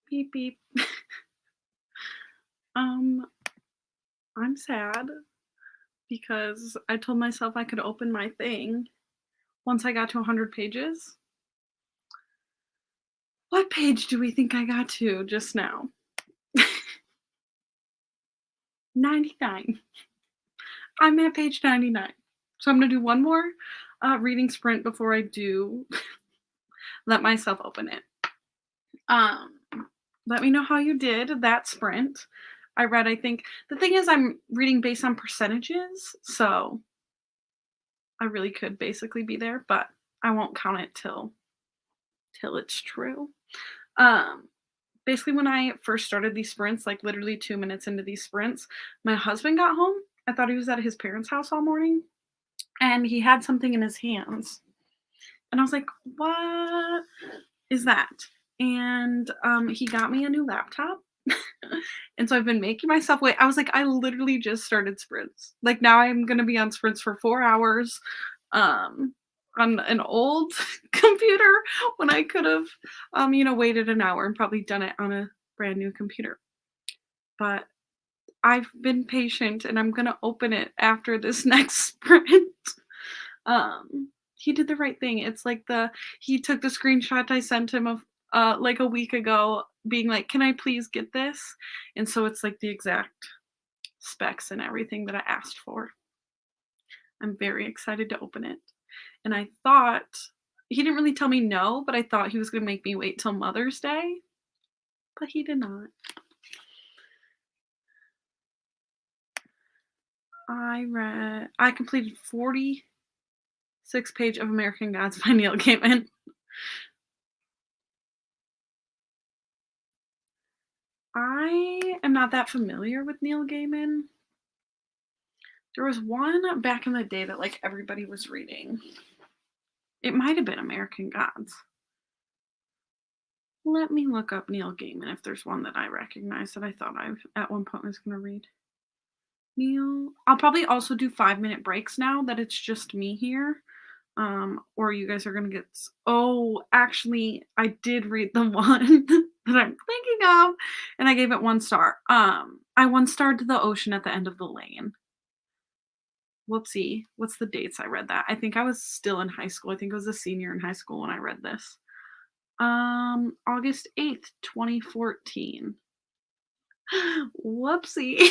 Beep beep. Um, I'm sad because I told myself I could open my thing once I got to 100 pages. What page do we think I got to just now? 99. I'm at page 99. So I'm gonna do one more reading sprint before I do let myself open it. Um, Let me know how you did that sprint. I think the thing is I'm reading based on percentages, so I really could basically be there, but I won't count it till it's true. Um, Basically when I first started these sprints, like literally 2 minutes into these sprints, my husband got home. I thought he was at his parents' house all morning, and he had something in his hands. And I was like, "What is that?" And he got me a new laptop. And so I've been making myself wait. I was like, I literally just started sprints. Like now I'm gonna be on sprints for 4 hours um on an old computer when I could have waited an hour and probably done it on a brand new computer. But I've been patient and I'm gonna open it after this next sprint. He did the right thing. It's like he took the screenshot I sent him of like a week ago being like, "Can I please get this?" And so it's like the exact specs and everything that I asked for. I'm very excited to open it. And I thought he didn't really tell me no, but I thought he was going to make me wait till Mother's Day, but he did not. I completed 46 page of American Gods by Neil Gaiman. I am not that familiar with Neil Gaiman. There was one back in the day that like everybody was reading. It might have been American Gods. Let me look up Neil Gaiman if there's one that I recognize that I thought I at one point was going to read. Neil, I'll probably also do 5-minute breaks now that it's just me here. Or you guys are going to get. Oh, actually, I did read the one that I'm thinking of, and I gave it 1 star. I 1-starred The Ocean at the End of the Lane. Whoopsie. What's the dates I read that? I think I was still in high school. I think I was a senior in high school when I read this. August 8th, 2014. Whoopsie.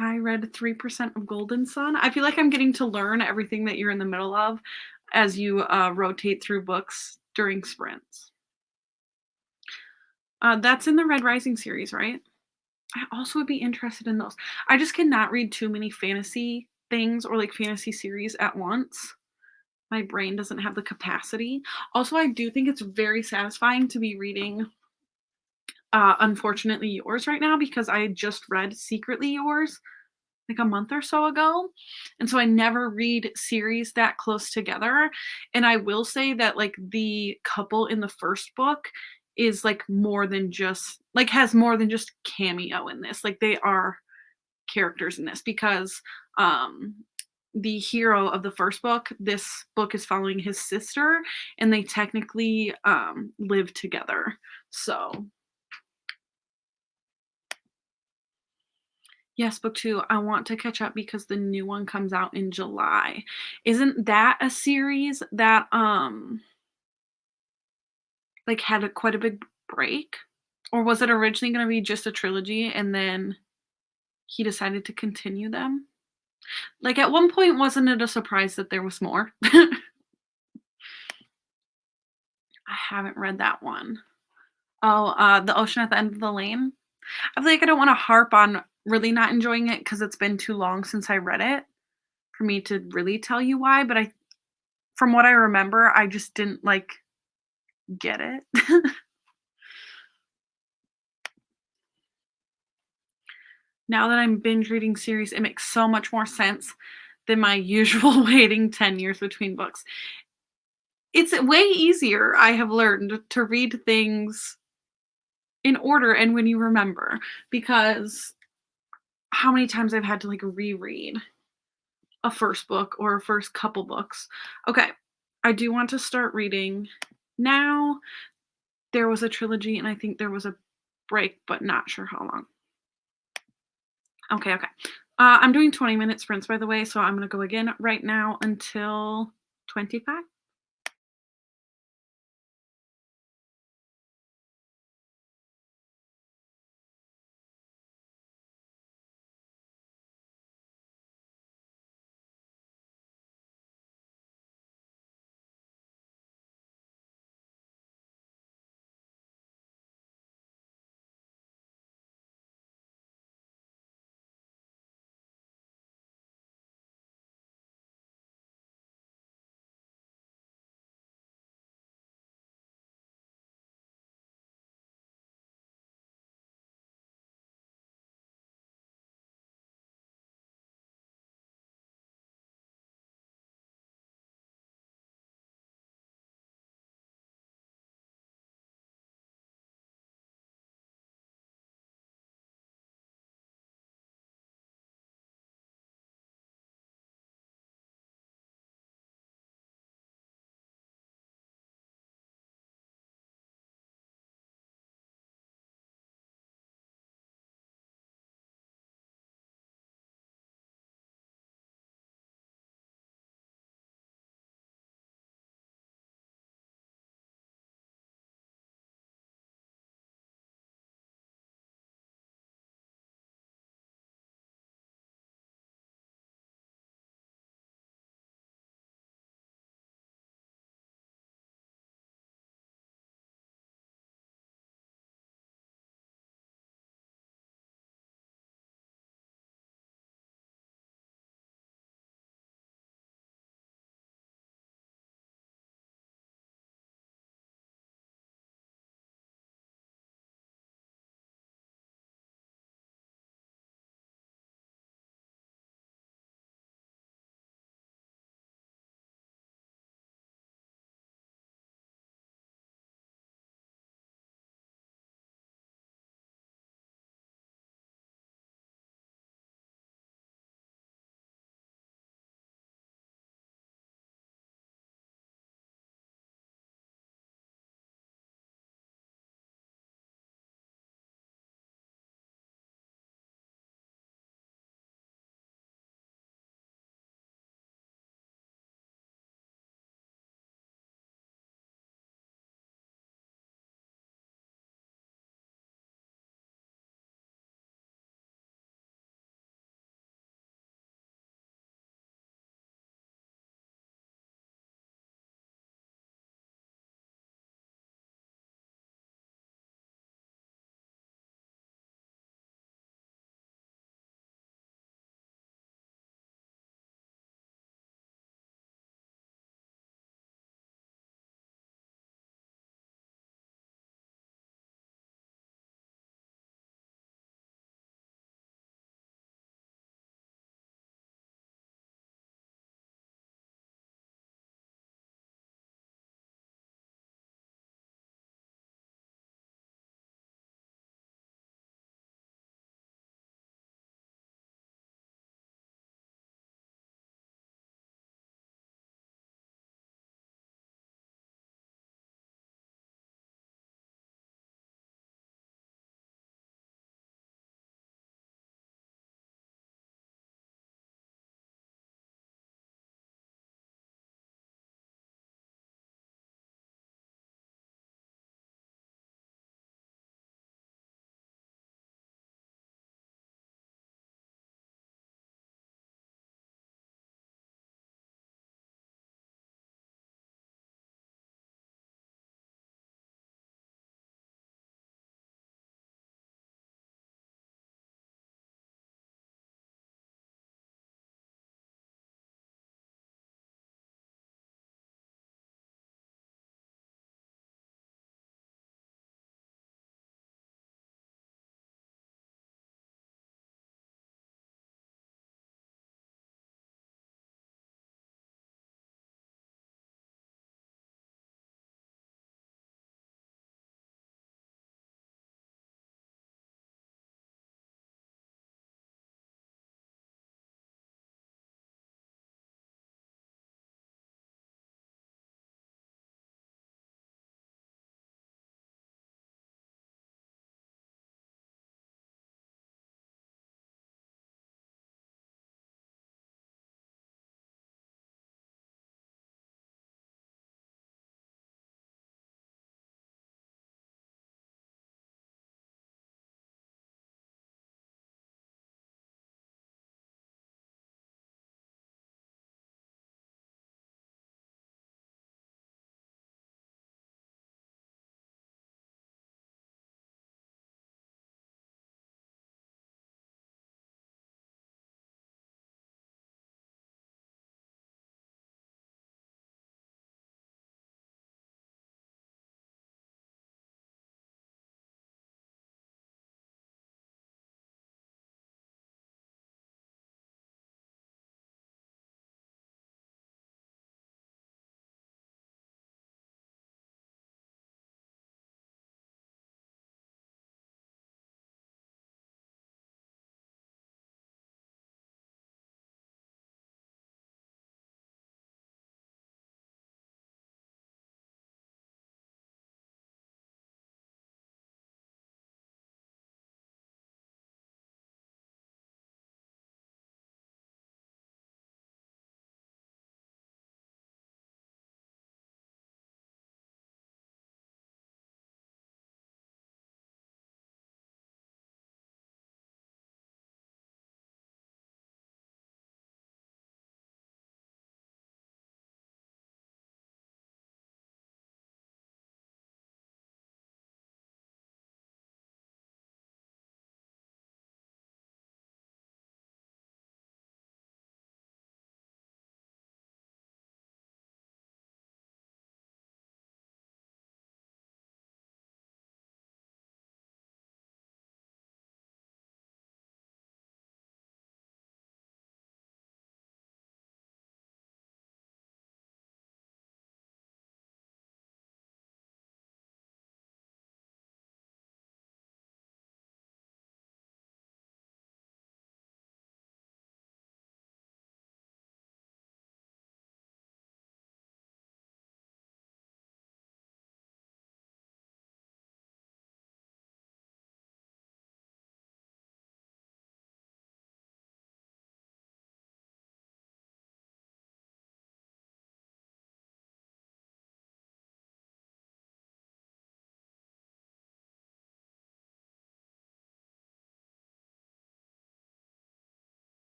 I read 3% of Golden Sun. I feel like I'm getting to learn everything that you're in the middle of as you rotate through books during sprints. That's in the Red Rising series, right? I also would be interested in those. I just cannot read too many fantasy things or like fantasy series at once. My brain doesn't have the capacity. Also, I do think it's very satisfying to be reading Unfortunately Yours right now because I had just read Secretly Yours like a month or so ago. And so I never read series that close together. And I will say that like the couple in the first book is like more than just like has more than just cameo in this. Like they are characters in this because the hero of the first book, this book is following his sister and they technically live together. So yes, book 2. I want to catch up because the new one comes out in July. Isn't that a series that like had quite a big break? Or was it originally going to be just a trilogy and then he decided to continue them? Like at one point wasn't it a surprise that there was more? I haven't read that one. Oh, The Ocean at the End of the Lane. I feel like I don't want to harp on really not enjoying it because it's been too long since I read it for me to really tell you why, but from what I remember, I just didn't like get it. Now that I'm binge reading series, it makes so much more sense than my usual waiting 10 years between books. It's way easier, I have learned, to read things in order and when you remember, because how many times I've had to like reread a first book or a first couple books. Okay, I do want to start reading now. there was a trilogy, and I think there was a break, but not sure how long. Okay, okay. I'm doing 20-minute sprints, by the way, so I'm gonna go again right now until 25.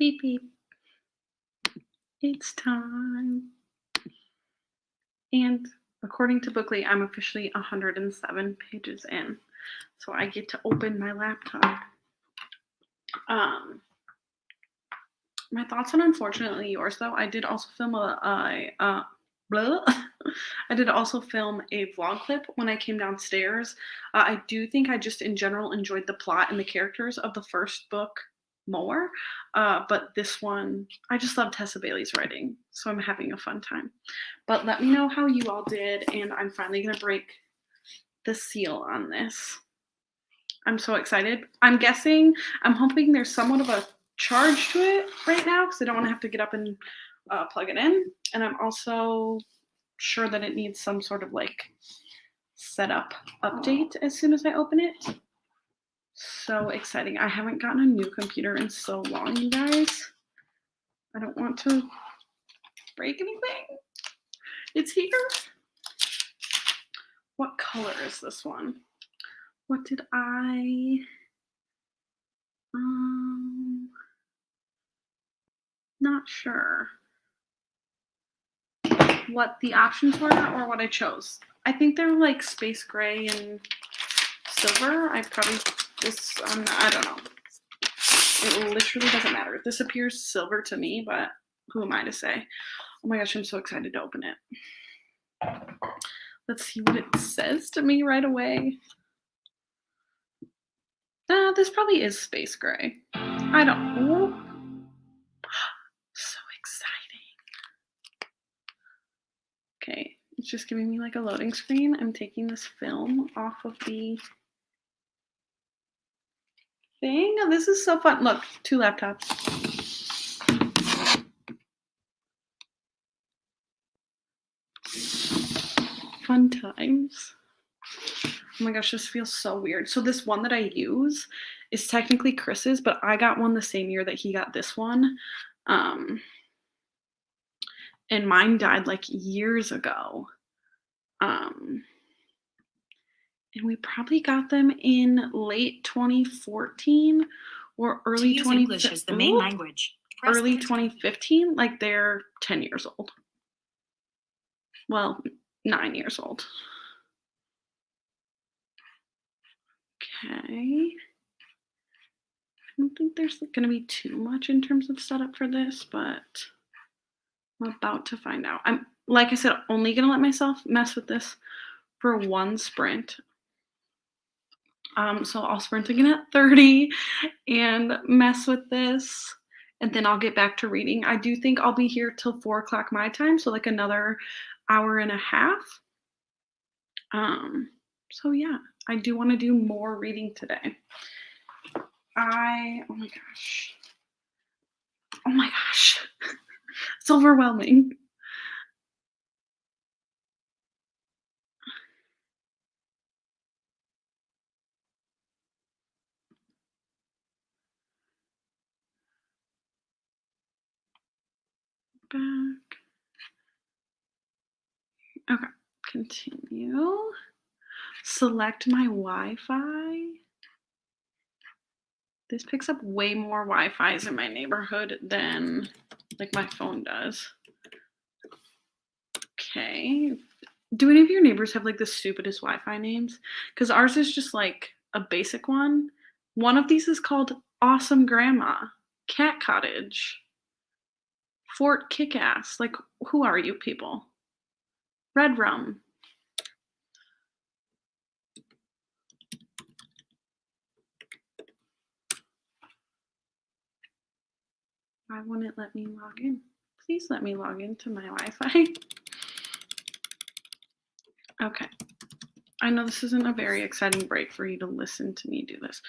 Beep beep. It's time. And according to Bookly, I'm officially 107 pages in. So I get to open my laptop. My thoughts on Unfortunately Yours, though, I did also film blah. I did also film a vlog clip when I came downstairs. I do think I just in general enjoyed the plot and the characters of the first book more. But this one, I just love Tessa Bailey's writing, so I'm having a fun time. But let me know how you all did, and I'm finally gonna break the seal on this. I'm so excited. I'm hoping there's somewhat of a charge to it right now because I don't want to have to get up and plug it in. And I'm also sure that it needs some sort of like setup update as soon as I open it. So exciting. I haven't gotten a new computer in so long, you guys. I don't want to break anything. It's here. What color is this one? What did I... Not sure what the options were or what I chose. I think they're like space gray and silver. I probably I don't know. It literally doesn't matter. This appears silver to me, but who am I to say? Oh my gosh, I'm so excited to open it. Let's see what it says to me right away. This probably is space gray. I don't know. So exciting. Okay, it's just giving me like a loading screen. I'm taking this film off of the thing. Oh, this is so fun. Look, 2 laptops. Fun times. Oh my gosh, this feels so weird. So this one that I use is technically Chris's, but I got one the same year that he got this one. And mine died like years ago. And we probably got them in late 2014 or early 2015. English is the main language. Early 2015, like they're 10 years old. Well, 9 years old. Okay. I don't think there's going to be too much in terms of setup for this, but I'm about to find out. I'm, like I said, only going to let myself mess with this for one sprint. So I'll sprint again at 30 and mess with this, and then I'll get back to reading. I do think I'll be here till 4 o'clock my time, so like another hour and a half. So yeah, I do want to do more reading today. Oh my gosh. Oh my gosh. It's overwhelming. Back. Okay, continue. Select my Wi-Fi. This picks up way more Wi-Fis in my neighborhood than like my phone does. Okay. Do any of your neighbors have like the stupidest Wi-Fi names? Because ours is just like a basic one. One of these is called Awesome Grandma, Cat Cottage, Fort Kickass. Like, who are you people? Red Rum. Why won't it let me log in? Please let me log into my Wi-Fi. Okay. I know this isn't a very exciting break for you to listen to me do this.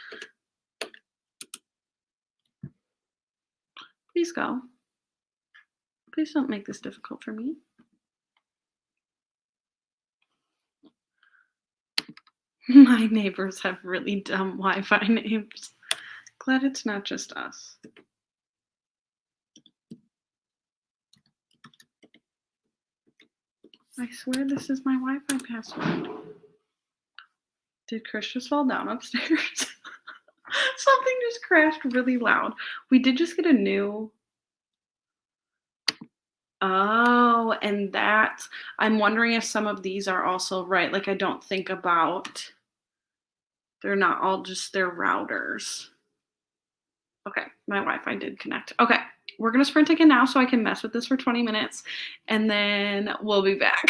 Please go. Please don't make this difficult for me. My neighbors have really dumb Wi-Fi names. Glad it's not just us. I swear this is my Wi-Fi password. Did Chris just fall down upstairs? Something just crashed really loud. We did just get a new. Oh, and that I'm wondering if some of these are also right. Like I don't think about they're not all just their routers. Okay, my Wi-Fi did connect. Okay, we're gonna sprint again now so I can mess with this for 20 minutes and then we'll be back.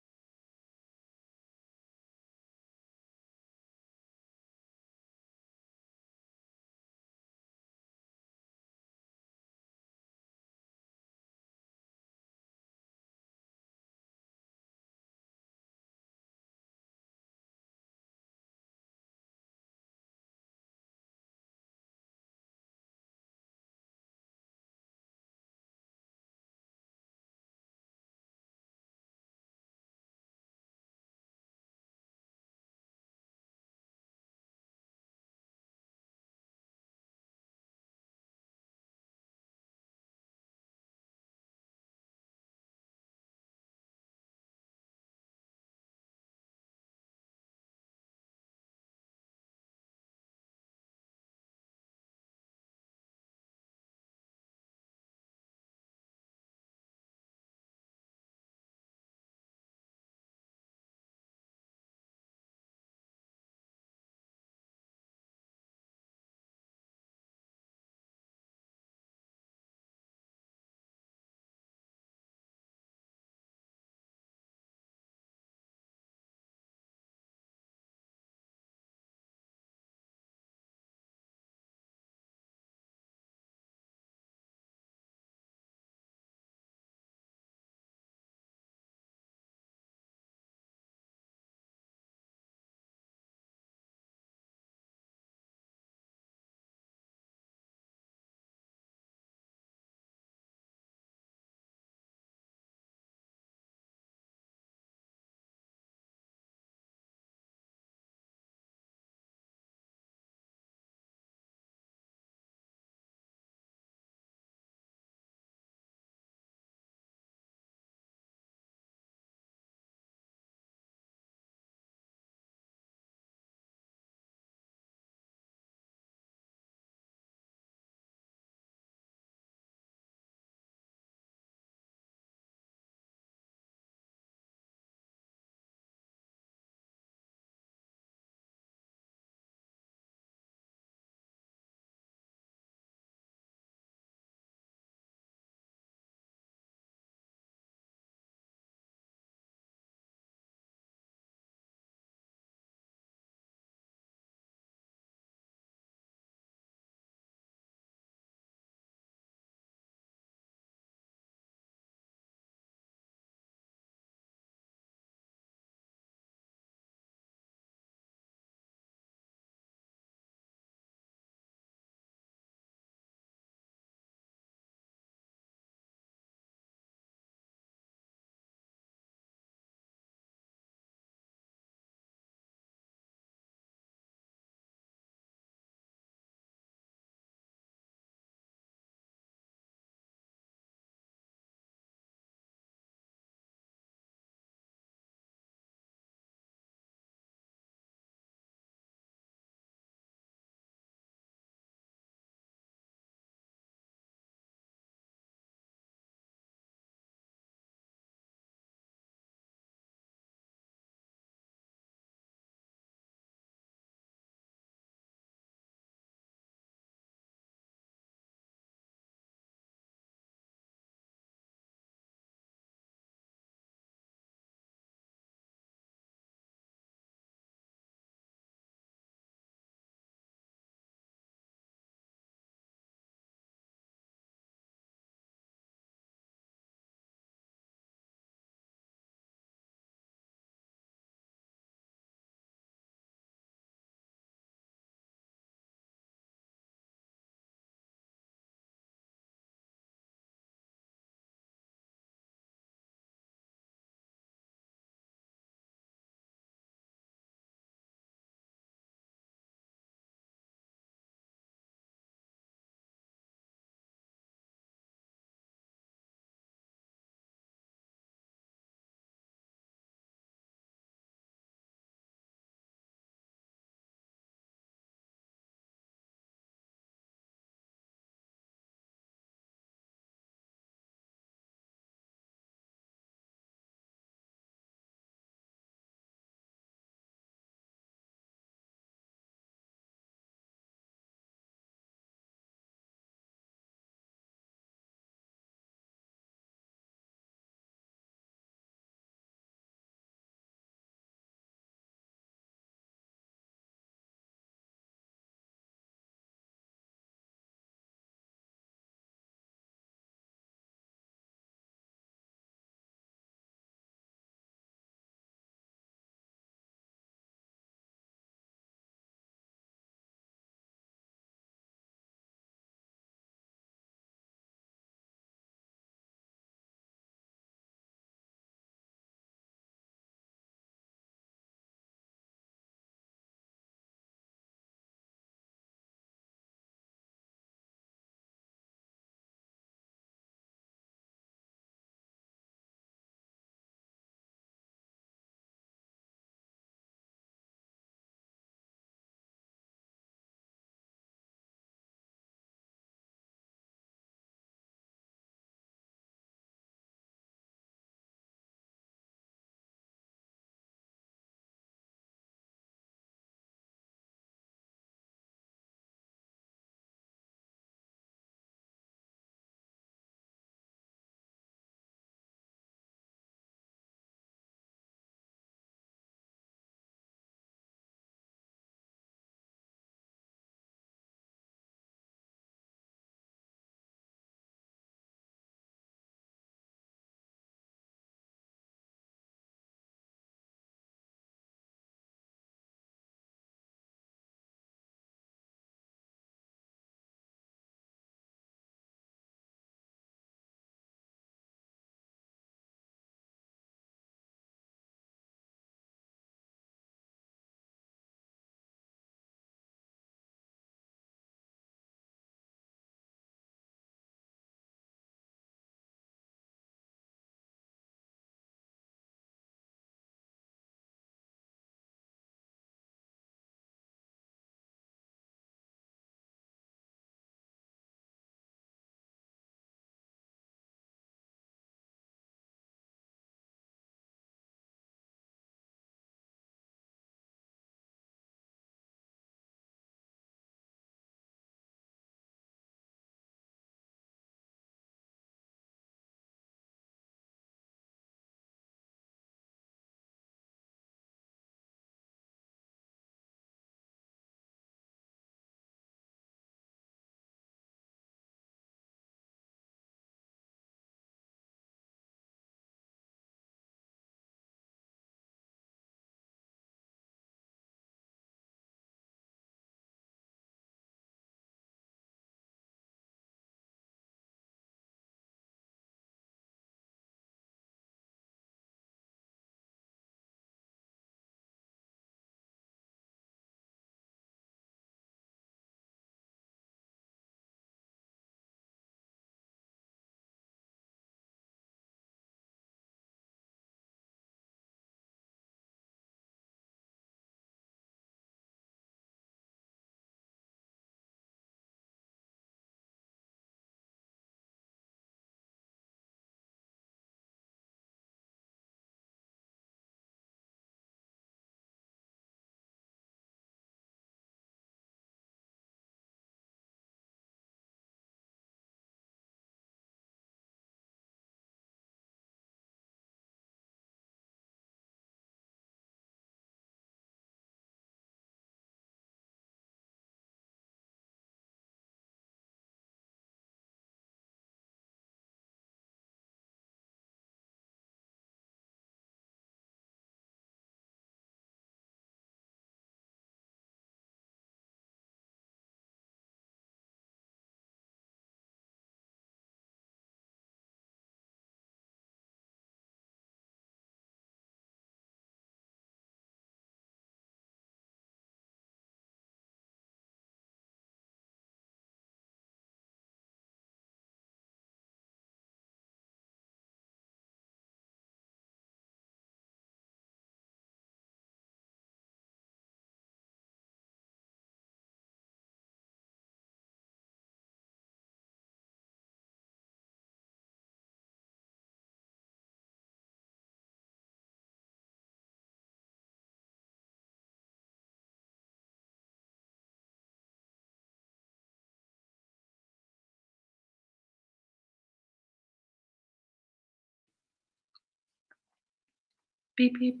Beep beep.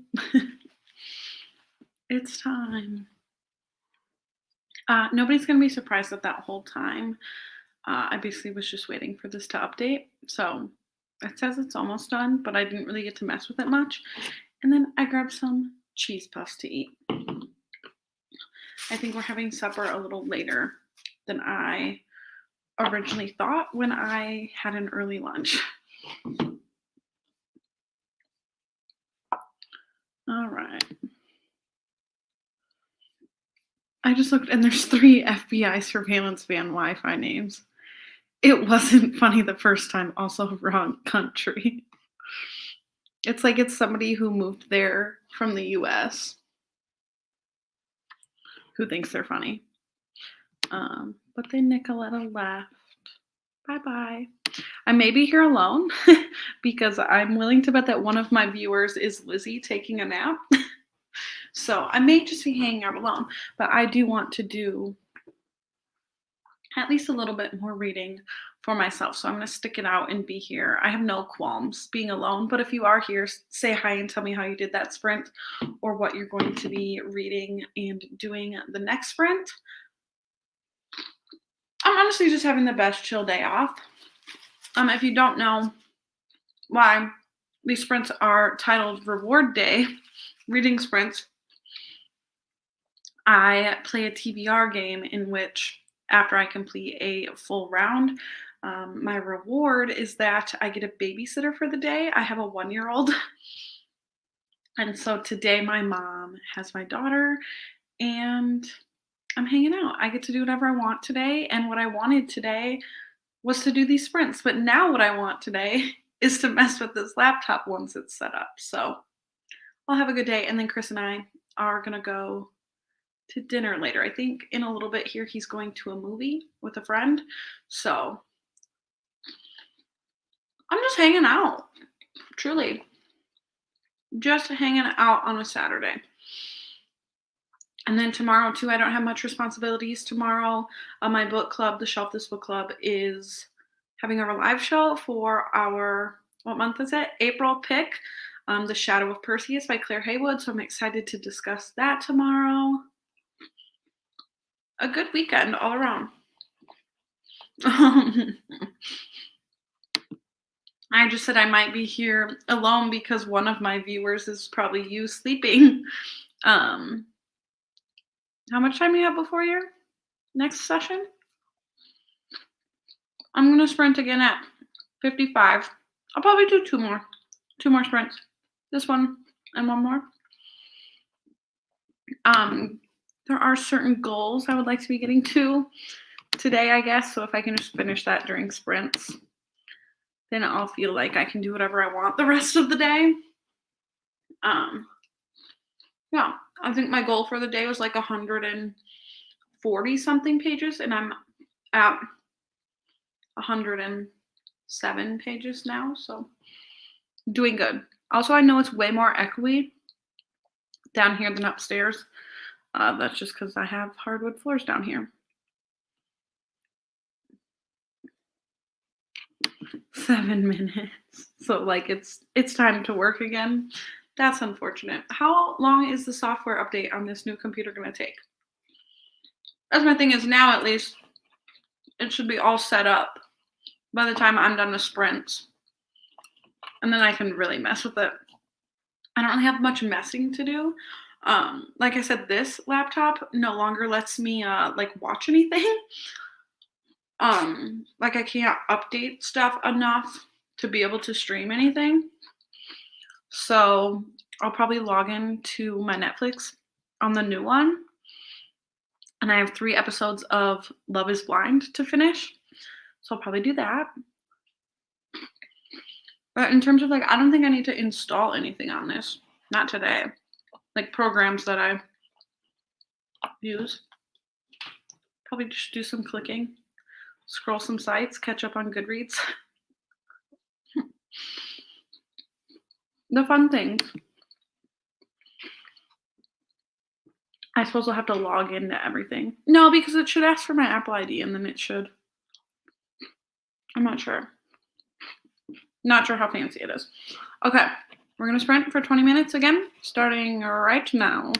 It's time. Nobody's gonna be surprised that whole time. I basically was just waiting for this to update. So it says it's almost done, but I didn't really get to mess with it much. And then I grabbed some cheese puffs to eat. I think we're having supper a little later than I originally thought when I had an early lunch. All right. I just looked and there's 3 FBI surveillance van Wi-Fi names. It wasn't funny the first time, also wrong country. It's like it's somebody who moved there from the US who thinks they're funny. But then Nicoletta left. Bye-bye. I may be here alone because I'm willing to bet that one of my viewers is Lizzie taking a nap. So I may just be hanging out alone, but I do want to do at least a little bit more reading for myself. So I'm going to stick it out and be here. I have no qualms being alone, but if you are here, say hi and tell me how you did that sprint or what you're going to be reading and doing the next sprint. I'm honestly just having the best chill day off. If you don't know why these sprints are titled Reward Day, reading sprints, I play a TBR game in which after I complete a full round, my reward is that I get a babysitter for the day. I have a 1-year-old. And so today my mom has my daughter and I'm hanging out. I get to do whatever I want today. And what I wanted today was to do these sprints. But now what I want today is to mess with this laptop once it's set up. So I'll have a good day. And then Chris and I are going to go to dinner later. I think in a little bit here, he's going to a movie with a friend. So I'm just hanging out, truly. Just hanging out on a Saturday. And then tomorrow, too, I don't have much responsibilities. Tomorrow, my book club, the Shelf This Book Club, is having our live show for our, what month is it? April pick, The Shadow of Perseus by Claire Haywood. So I'm excited to discuss that tomorrow. A good weekend all around. I just said I might be here alone because one of my viewers is probably you sleeping. How much time do you have before your next session? I'm going to sprint again at 55. I'll probably do two more sprints. This one and one more. There are certain goals I would like to be getting to today, I guess. So if I can just finish that during sprints, then I'll feel like I can do whatever I want the rest of the day. Yeah, I think my goal for the day was like 140 something pages, and I'm at 107 pages now, so doing good. Also, I know it's way more echoey down here than upstairs. That's just because I have hardwood floors down here. 7 minutes. So like it's time to work again. That's unfortunate. How long is the software update on this new computer going to take? That's my thing is now at least it should be all set up by the time I'm done with sprints. And then I can really mess with it. I don't really have much messing to do. Like I said, this laptop no longer lets me like watch anything. Like I can't update stuff enough to be able to stream anything. So I'll probably log in to my Netflix on the new one. And I have 3 episodes of Love is Blind to finish. So I'll probably do that. But in terms of like, I don't think I need to install anything on this. Not today. Like programs that I use. Probably just do some clicking. Scroll some sites, catch up on Goodreads. The fun things. I suppose I'll have to log into everything. No, because it should ask for my Apple ID and then it should. I'm not sure. Not sure how fancy it is. Okay. We're gonna sprint for 20 minutes again, starting right now.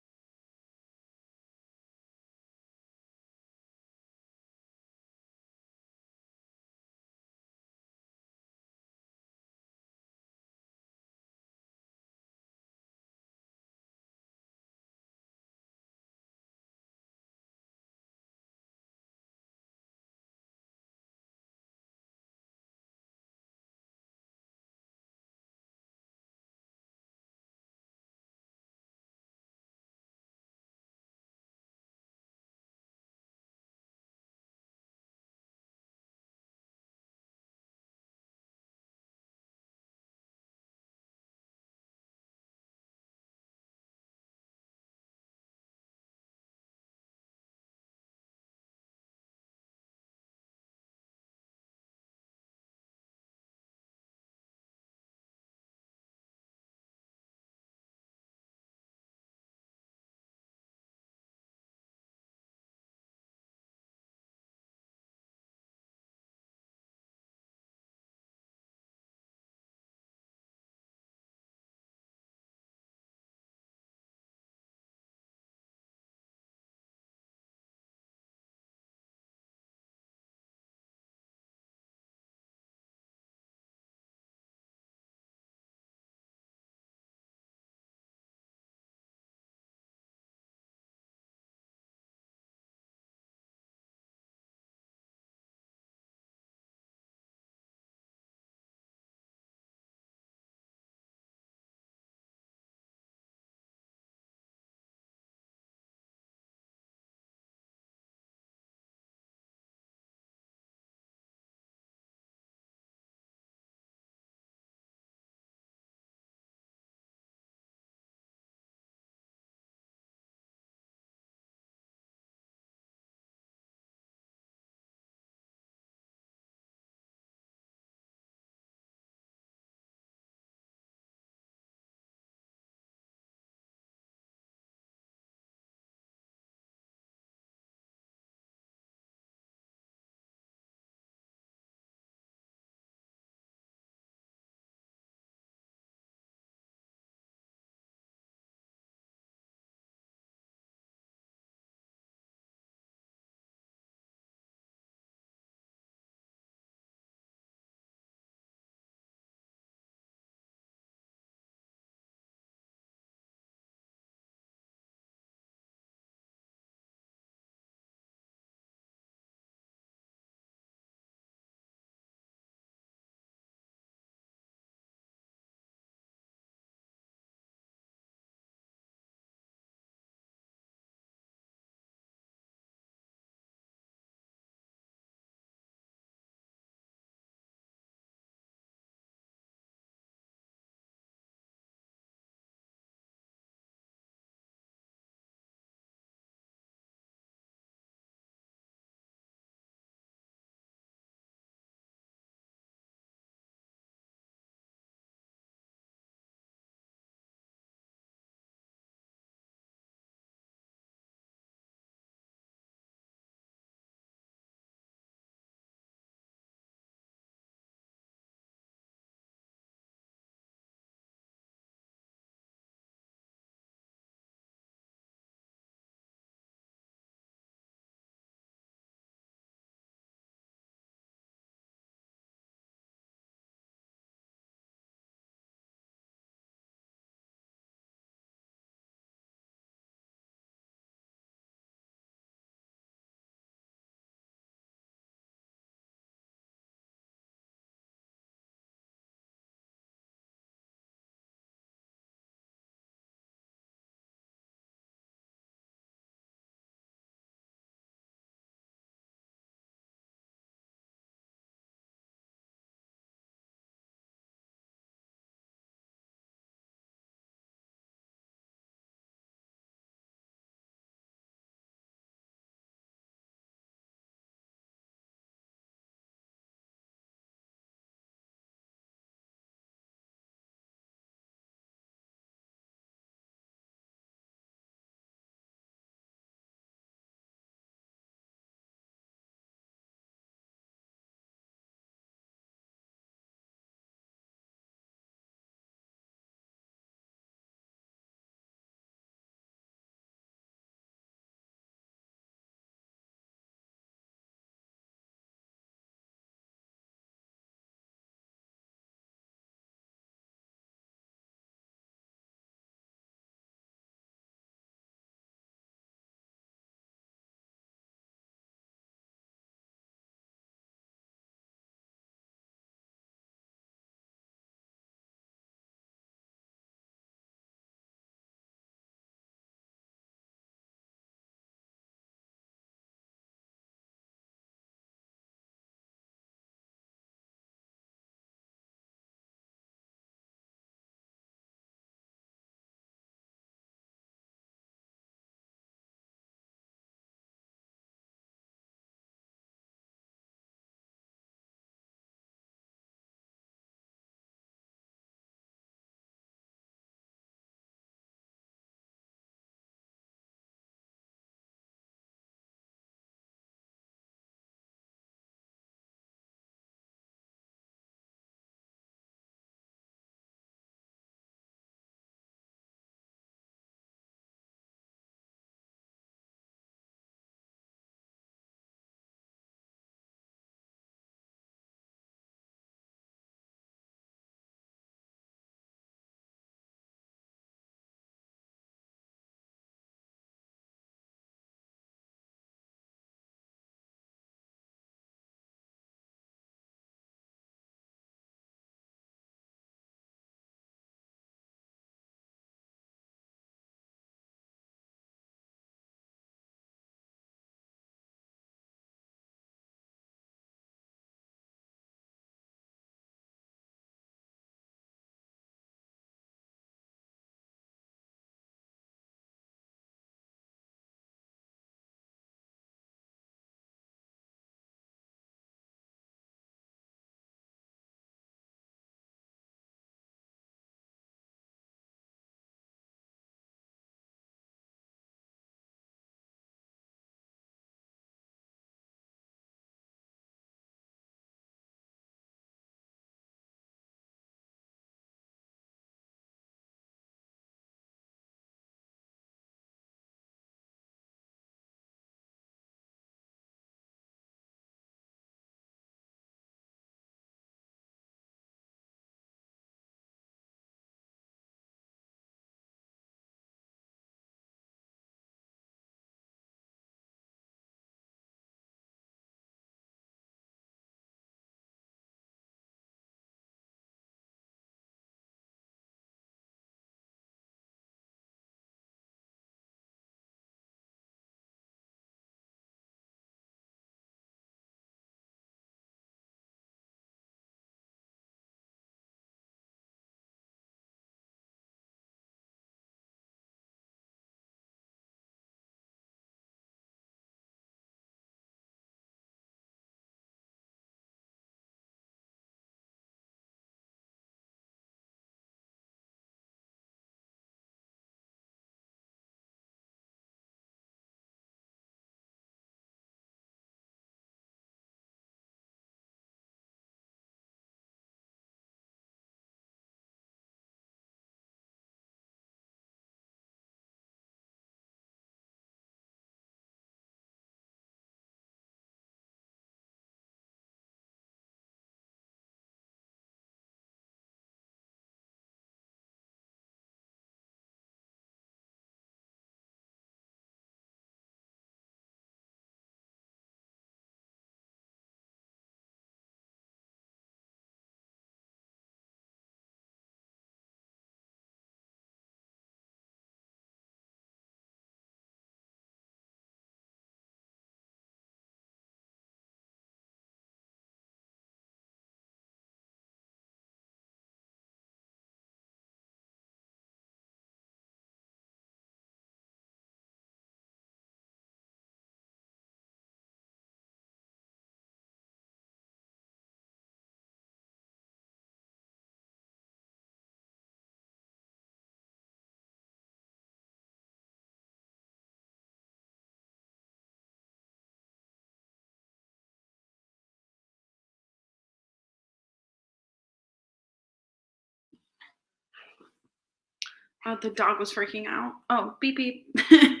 The dog was freaking out. Oh, beep beep. I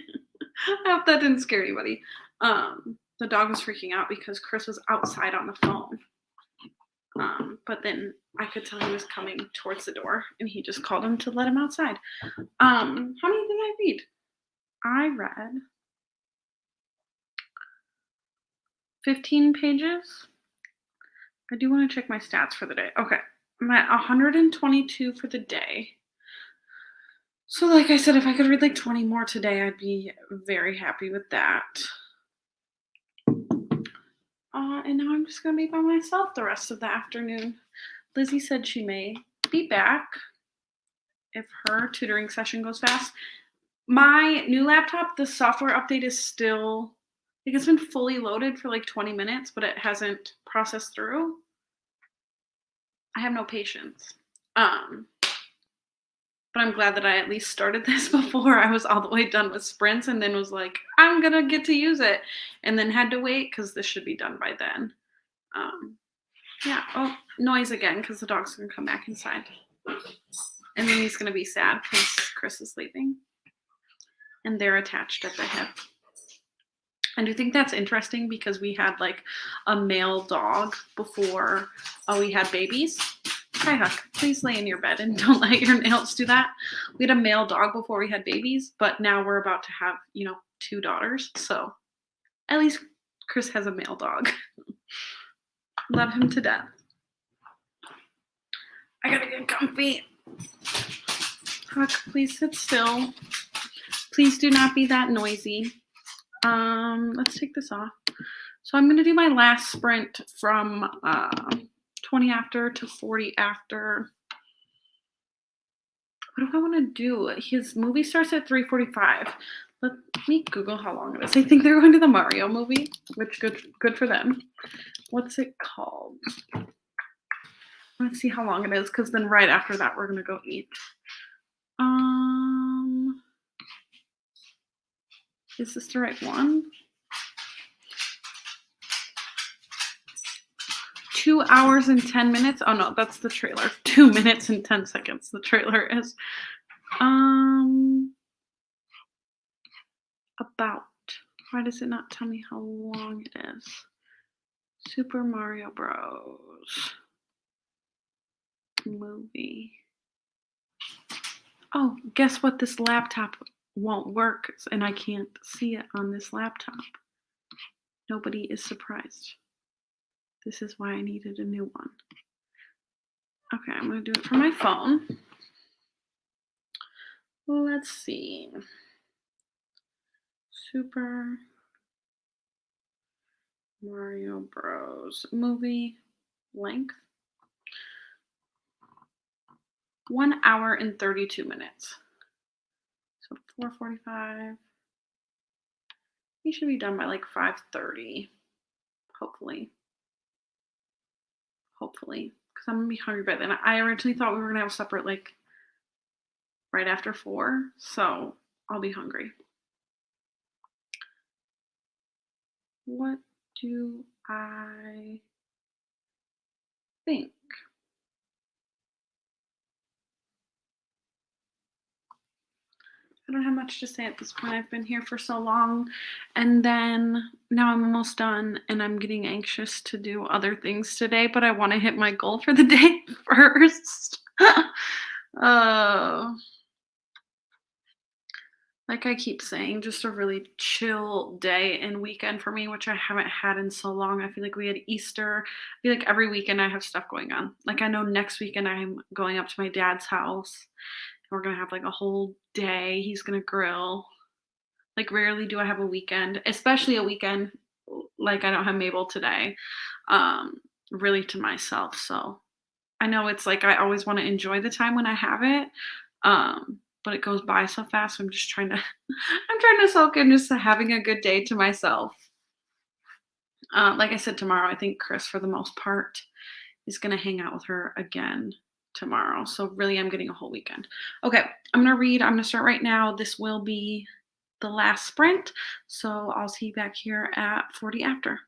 hope that didn't scare anybody. The dog was freaking out because Chris was outside on the phone. But then I could tell he was coming towards the door, and he just called him to let him outside. How many did I read? I read 15 pages. I do want to check my stats for the day. Okay, I'm at 122 for the day. So, like I said, if I could read like 20 more today, I'd be very happy with that. And now I'm just going to be by myself the rest of the afternoon. Lizzie said she may be back if her tutoring session goes fast. My new laptop, the software update is still, like, it's been fully loaded for like 20 minutes, but it hasn't processed through. I have no patience. But I'm glad that I at least started this before I was all the way done with sprints, and then was like, I'm gonna get to use it, and then had to wait because this should be done by then. Yeah. Oh, noise again because the dog's gonna come back inside, and then he's gonna be sad because Chris is leaving, and they're attached at the hip. I do think that's interesting because we had like a male dog before we had babies. Hi, Huck. Please lay in your bed and don't let your nails do that. We had a male dog before we had babies, but now we're about to have, 2 daughters. So at least Chris has a male dog. Love him to death. I gotta get comfy. Huck, please sit still. Please do not be that noisy. Let's take this off. So I'm going to do my last sprint from 20 after to 40 after. What do I want to do? His movie starts at 3:45. Let me Google how long it is. I think they're going to the Mario movie, which good for them. What's it called? Let's see how long it is, because then right after that we're going to go eat. Is this the right one? 2 hours and 10 minutes. Oh no, that's the trailer. 2 minutes and 10 seconds. The trailer is. About. Why does it not tell me how long it is? Super Mario Bros. Movie. Oh, guess what? This laptop won't work, and I can't see it on this laptop. Nobody is surprised. This is why I needed a new one. Okay, I'm going to do it from my phone. Let's see. Super Mario Bros. Movie length. 1 hour and 32 minutes. So 4:45. We should be done by like 5:30. Hopefully. Because I'm gonna be hungry by then. I originally thought we were gonna have supper at like right after 4, so I'll be hungry. What do I think? I don't have much to say at this point. I've been here for so long, and then now I'm almost done, and I'm getting anxious to do other things today, but I want to hit my goal for the day first. Like I keep saying, just a really chill day and weekend for me, which I haven't had in so long. I feel like we had Easter. I feel like every weekend I have stuff going on. Like I know next weekend I'm going up to my dad's house. We're going to have like a whole day. He's going to grill. Like rarely do I have a weekend, especially a weekend like I don't have Mabel today, really to myself. So I know it's like I always want to enjoy the time when I have it, but it goes by so fast. So I'm just trying to, I'm trying to soak in just having a good day to myself. Like I said, tomorrow, I think Chris, for the most part, is going to hang out with her again tomorrow. So really, I'm getting a whole weekend. Okay, I'm going to read. I'm going to start right now. This will be the last sprint. So I'll see you back here at 40 after.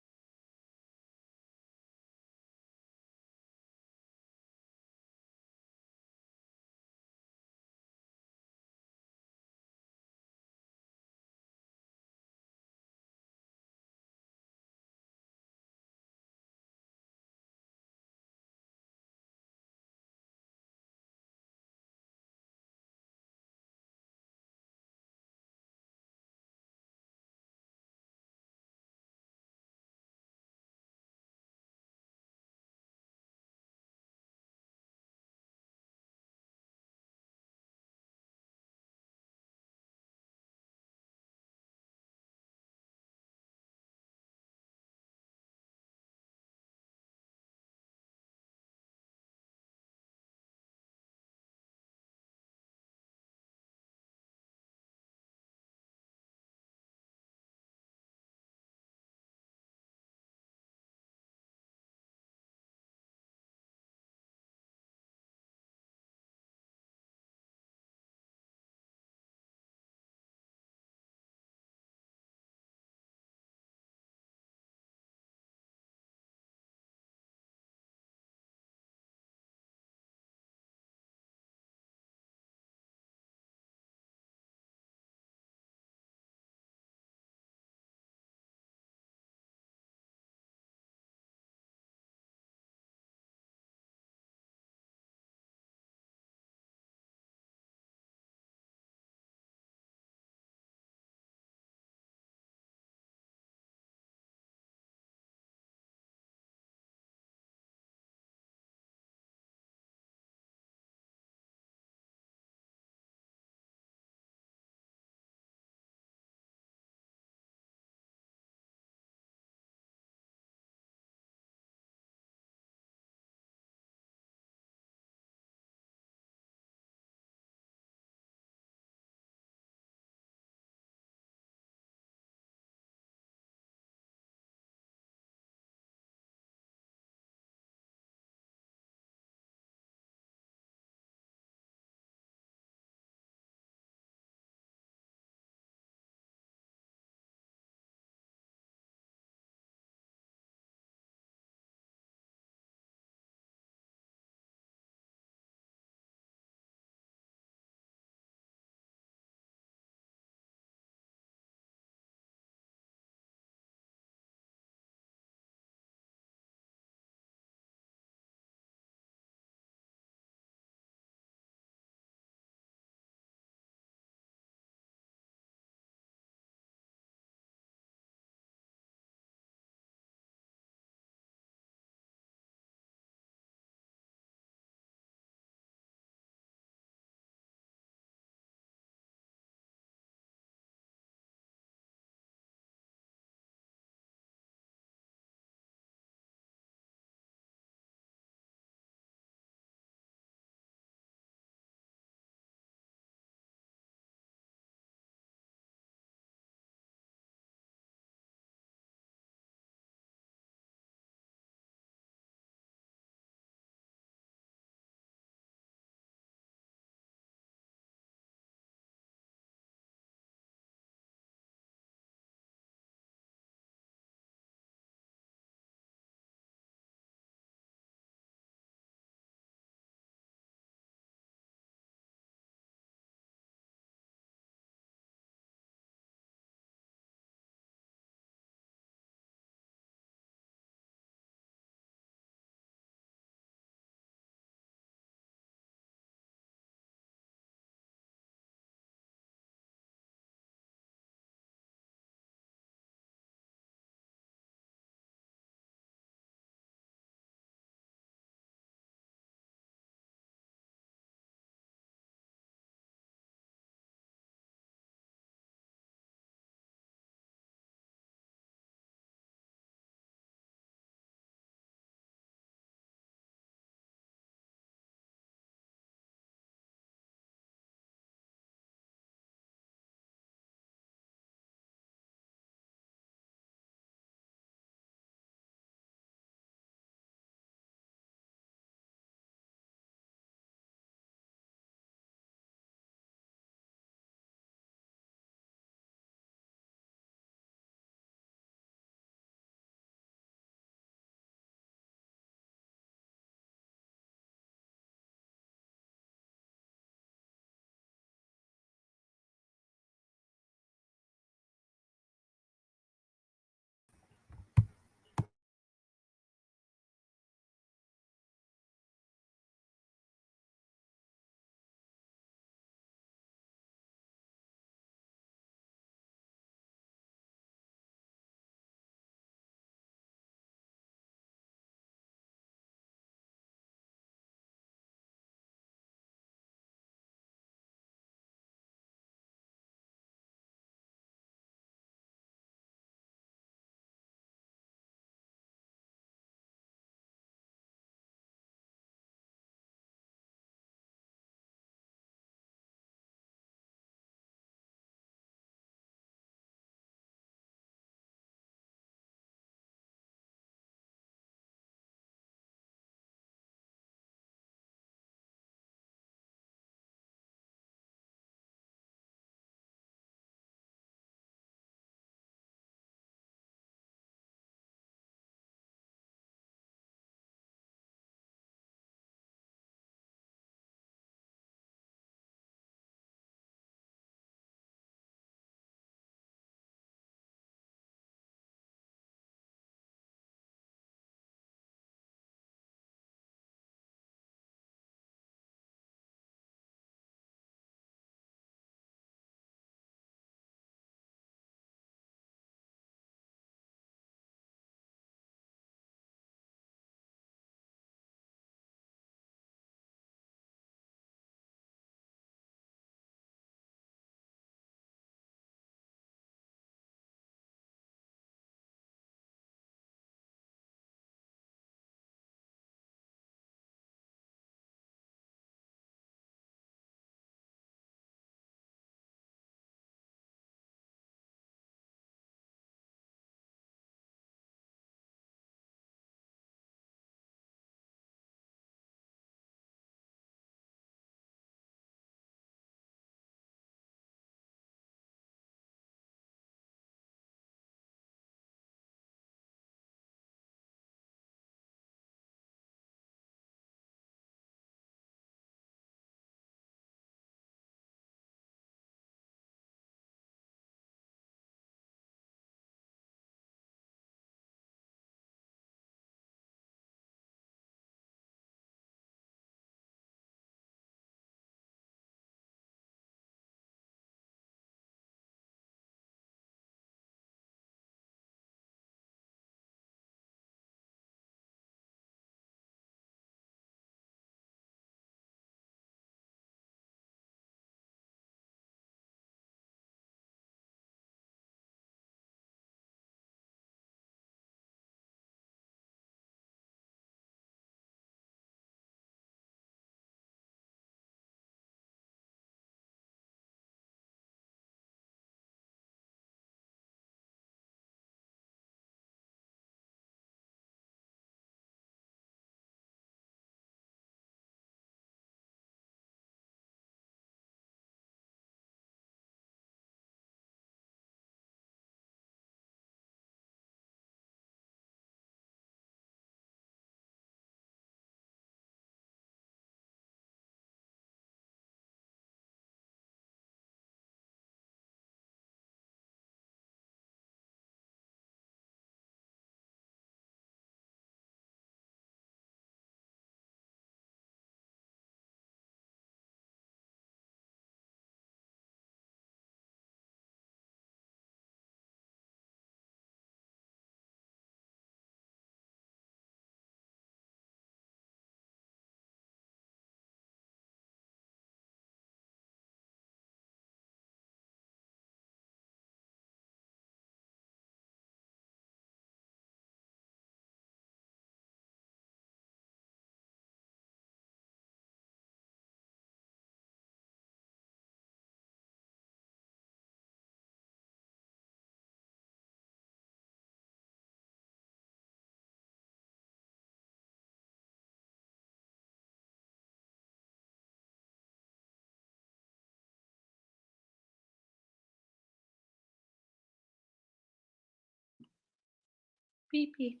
Beep beep.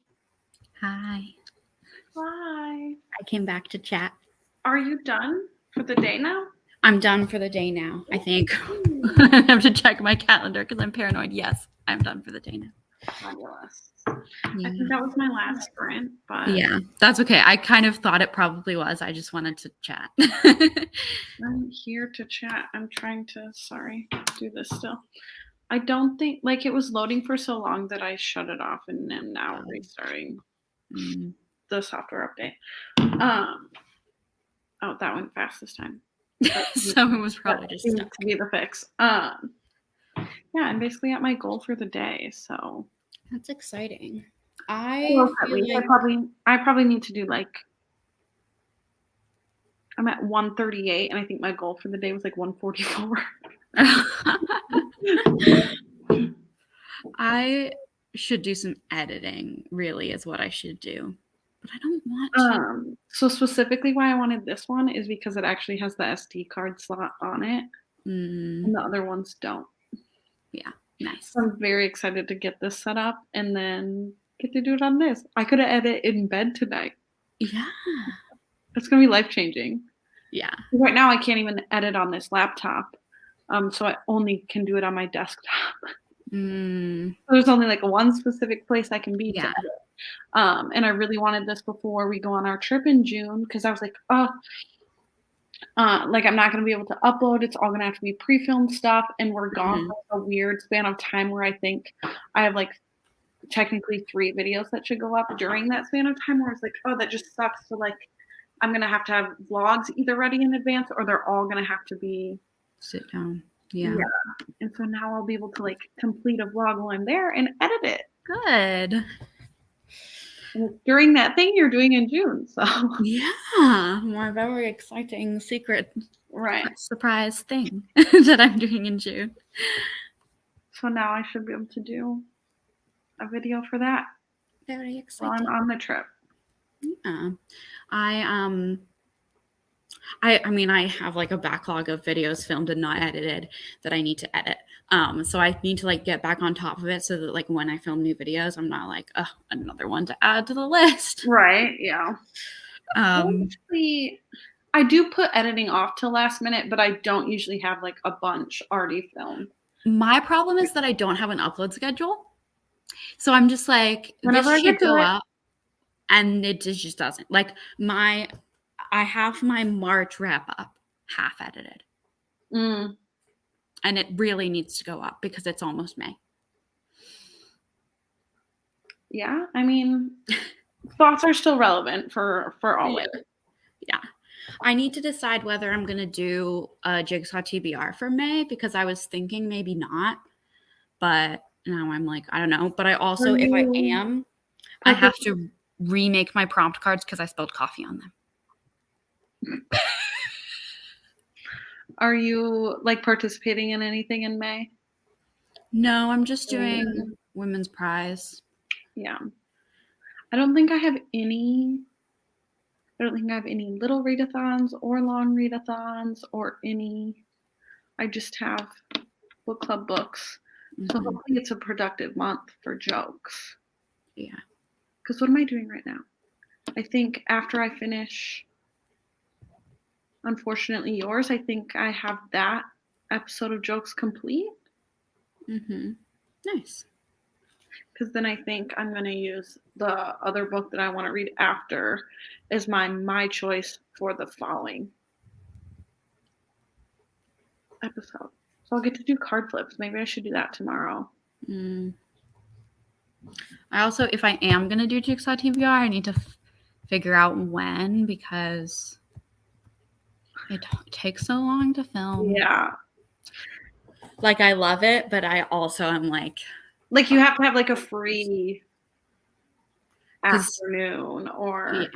Hi. Hi. I came back to chat. Are you done for the day now? I'm done for the day now, I think. I have to check my calendar because I'm paranoid. Yes, I'm done for the day now. Fabulous. Yeah. I think that was my last sprint, but Yeah, that's okay. I kind of thought it probably was. I just wanted to chat. I'm here to chat. I'm trying to, do this still. I don't think, like, it was loading for so long that I shut it off and am now restarting Mm. the software update. Oh, that went fast this time. So it was probably That just seems stuck. to be the fix. Yeah, I'm basically at my goal for the day, so That's exciting. I close at feel least. like I probably need to do like I'm at 138 and I think my goal for the day was like 144. I should do some editing, really, is what I should do. But I don't want to. So specifically why I wanted this one is because it actually has the SD card slot on it and the other ones don't. Yeah, nice. So I'm very excited to get this set up and then get to do it on this. I could have edited in bed tonight. Yeah. It's gonna be life-changing. Yeah. Right now I can't even edit on this laptop. So I only can do it on my desktop. There's only like one specific place I can be to Yeah. edit. And I really wanted this before we go on our trip in June because I was like, like I'm not gonna be able to upload. It's all gonna have to be pre-filmed stuff, and we're gone for a weird span of time where I think I have like technically 3 videos that should go up during that span of time. Where it's like, oh, that just sucks. So like, I'm gonna have to have vlogs either ready in advance or they're all gonna have to be sit down. Yeah. And so now I'll be able to like complete a vlog while I'm there and edit it. Good. And during that thing you're doing in June. So yeah, my very exciting secret surprise thing that I'm doing in June. So now I should be able to do a video for that. Very exciting. While I'm on the trip. Yeah. I mean, I have like a backlog of videos filmed and not edited that I need to edit. So I need to like get back on top of it so that like when I film new videos, I'm not like, oh, another one to add to the list. Right. Yeah. Actually, I do put editing off till last minute, but I don't usually have like a bunch already filmed. My problem is that I don't have an upload schedule. So I'm just like, whenever this should go up, and it just doesn't. Like I have my March wrap up half edited. And it really needs to go up because it's almost May. Yeah, I mean, thoughts are still relevant for always. Yeah. I need to decide whether I'm going to do a Jigsaw TBR for May because I was thinking maybe not. But now I'm like, I don't know. But I also, if I am, I have to remake my prompt cards because I spilled coffee on them. Are you like participating in anything in May? No, I'm just doing Women's Prize. Yeah. I don't think I have any little readathons or long readathons or any. I just have book club books. So hopefully it's a productive month for jokes. Yeah. Because what am I doing right now? I think after I finish Unfortunately Yours, I think I have that episode of jokes complete. Nice. Because then I think I'm going to use the other book that I want to read after as my choice for the following episode. So I'll get to do card flips. Maybe I should do that tomorrow. I also, if I am going to do Jigsaw TBR, I need to figure out when because it takes so long to film. Yeah. Like, I love it, but I also am like you have to have like a free afternoon or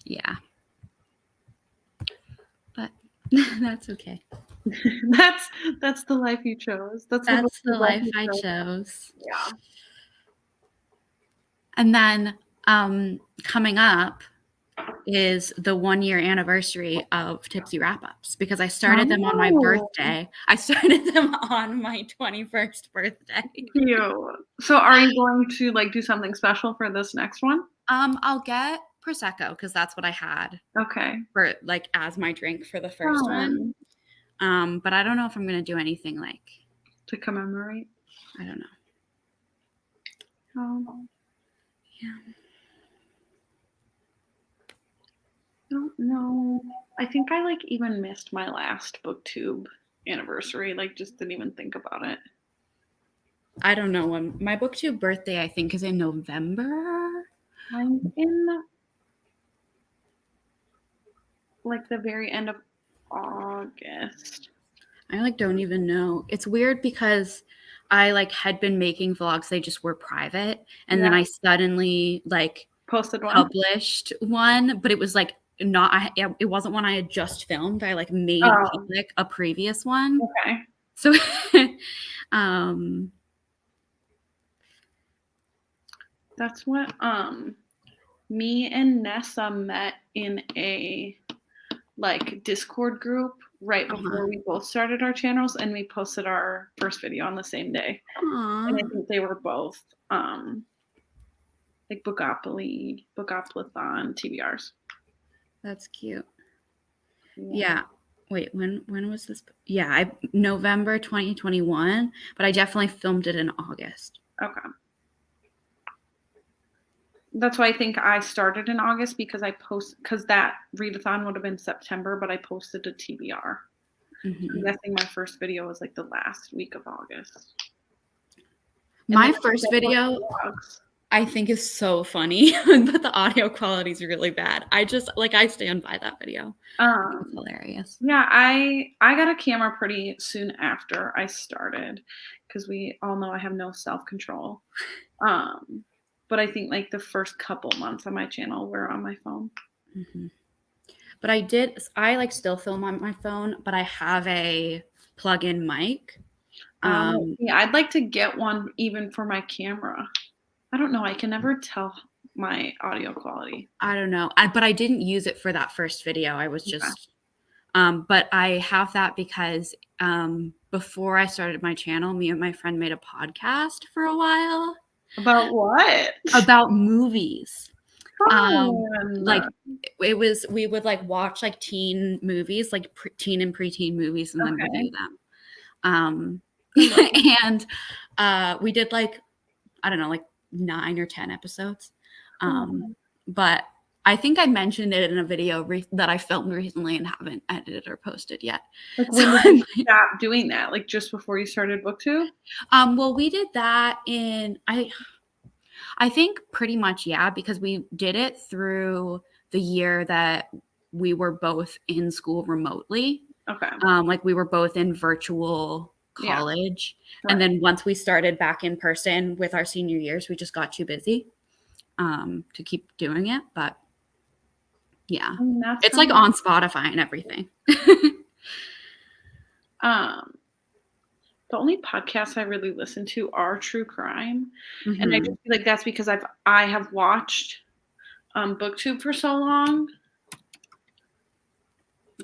yeah. But that's okay. that's the life you chose. That's the life I chose. Yeah. And then coming up is the 1-year anniversary of Tipsy Wrap-Ups because I started them on my Oh. birthday. I started them on my 21st birthday. Cute. So are you going to like do something special for this next one? I'll get Prosecco because that's what I had Okay. for like as my drink for the first one. But I don't know if I'm gonna do anything like To commemorate. I don't know. Oh, Yeah. I don't know. I think I like even missed my last booktube anniversary. Like just didn't even think about it. I don't know when my booktube birthday I think is in November. I'm in like the very end of August. I like don't even know. It's weird because I like had been making vlogs, they just were private, and then Yeah. I suddenly like Posted one. published one, but it was like not it wasn't one I had just filmed. I like made Oh. public a previous one. Okay. So That's what me and Nessa met in a like Discord group right before we both started our channels, and we posted our first video on the same day. aw, And I think they were both like Bookopoly, Bookoplathon TBRs. that's cute. Yeah. Wait, when was this? Yeah, November 2021, but I definitely filmed it in August. Okay. That's why I think I started in August because because that readathon would have been September, but I posted a TBR. Mhm. I'm guessing my first video was like the last week of August. My first video vlogs. I think is so funny, but the audio quality is really bad. I stand by that video. It's hilarious. Yeah, I got a camera pretty soon after I started because we all know I have no self-control. But I think like the first couple months on my channel were on my phone. Mm-hmm. But I like still film on my phone, but I have a plug-in mic. Yeah, I'd like to get one even for my camera. I don't know. I can never tell my audio quality. I don't know. But I didn't use it for that first video. I was just, but I have that because before I started my channel, me and my friend made a podcast for a while. About what? About movies. Like we would like watch like teen movies, like teen and preteen movies, and then review them. And we did like, I don't know, like 9 or 10 episodes. But I think I mentioned it in a video that I filmed recently and haven't edited or posted yet. Like when did you stop doing that? Like just before you started BookTube? Well, we did that in I think pretty much, yeah, because we did it through the year that we were both in school remotely. Okay. Like we were both in virtual college. Yeah. And then once we started back in person with our senior years, we just got too busy to keep doing it. But yeah, it's like on Spotify and everything. The only podcasts I really listen to are true crime. Mm-hmm. And I just feel like that's because I have watched BookTube for so long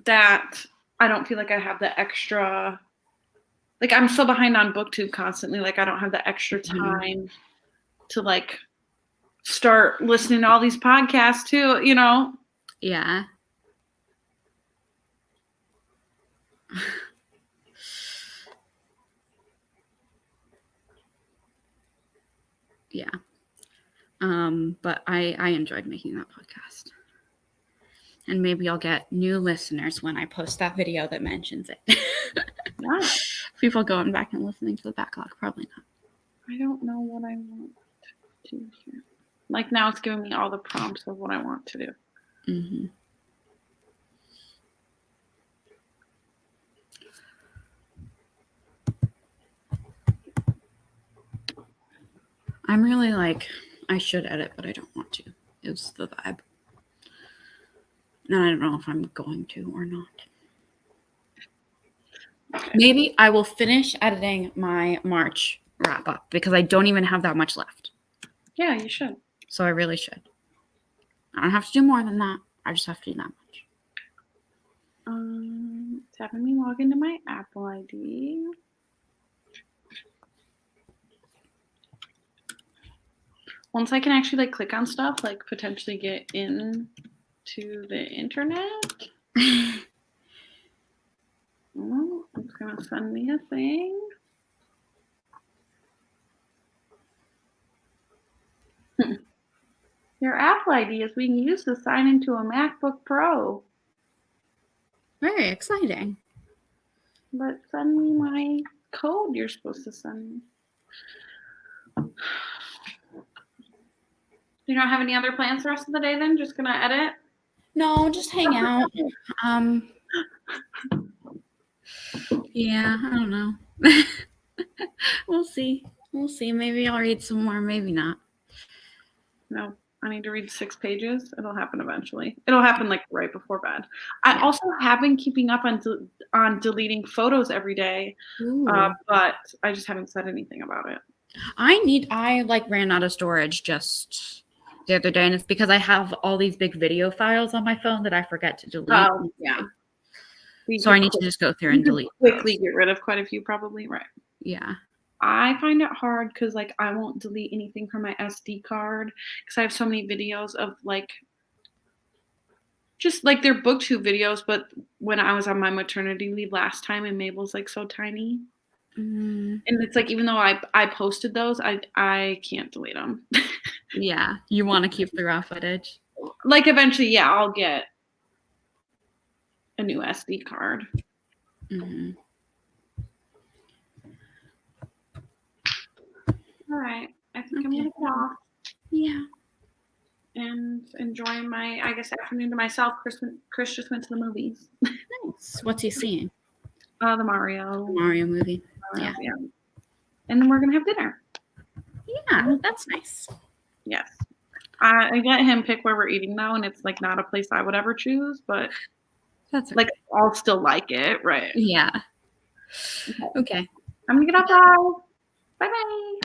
that I don't feel like I have the extra, like I'm so behind on BookTube constantly. Like I don't have the extra time to like start listening to all these podcasts too, you know? Yeah. Yeah. But I enjoyed making that podcast. And maybe I'll get new listeners when I post that video that mentions it. Yeah. People going back and listening to the backlog, probably not. I don't know what I want to do here. Like now it's giving me all the prompts of what I want to do. Mm-hmm. I'm really like, I should edit, but I don't want to. It's the vibe. And I don't know if I'm going to or not. Okay. Maybe I will finish editing my March wrap up because I don't even have that much left. Yeah, you should. So I really should. I don't have to do more than that. I just have to do that much. It's having me log into my Apple ID. Once I can actually like click on stuff, like potentially get in to the internet. Oh, it's gonna send me a thing. Your Apple ID is being used to sign into a MacBook Pro. Very exciting. But send me my code you're supposed to send me. You don't have any other plans the rest of the day then? Just gonna edit? No, just hang out. Yeah, I don't know. We'll see. We'll see. Maybe I'll read some more, maybe not. No, I need to read 6 pages. It'll happen eventually. It'll happen like right before bed. I also have been keeping up on deleting photos every day, but I just haven't said anything about it. I like ran out of storage just the other day, and it's because I have all these big video files on my phone that I forget to delete. Oh, yeah. So I need to just go through and delete. Quickly get rid of quite a few, probably, right? Yeah. I find it hard because like I won't delete anything from my SD card because I have so many videos of like just like they're booktube videos, but when I was on my maternity leave last time and Mabel's like so tiny. And it's like even though I posted those, I can't delete them. Yeah. You want to keep the raw footage? Like eventually, yeah, I'll get a new SD card. Mm-hmm. All right. I think I'm gonna get off. Yeah. And enjoy my, I guess, afternoon to myself. Chris just went to the movies. Nice. What's he seeing? The Mario movie. Yeah. And then we're gonna have dinner. Yeah, that's nice. Yes. I let him pick where we're eating though, and it's like not a place I would ever choose, but That's okay. like I'll still like it, right? Yeah. Okay. I'm gonna get off, guys. Bye bye.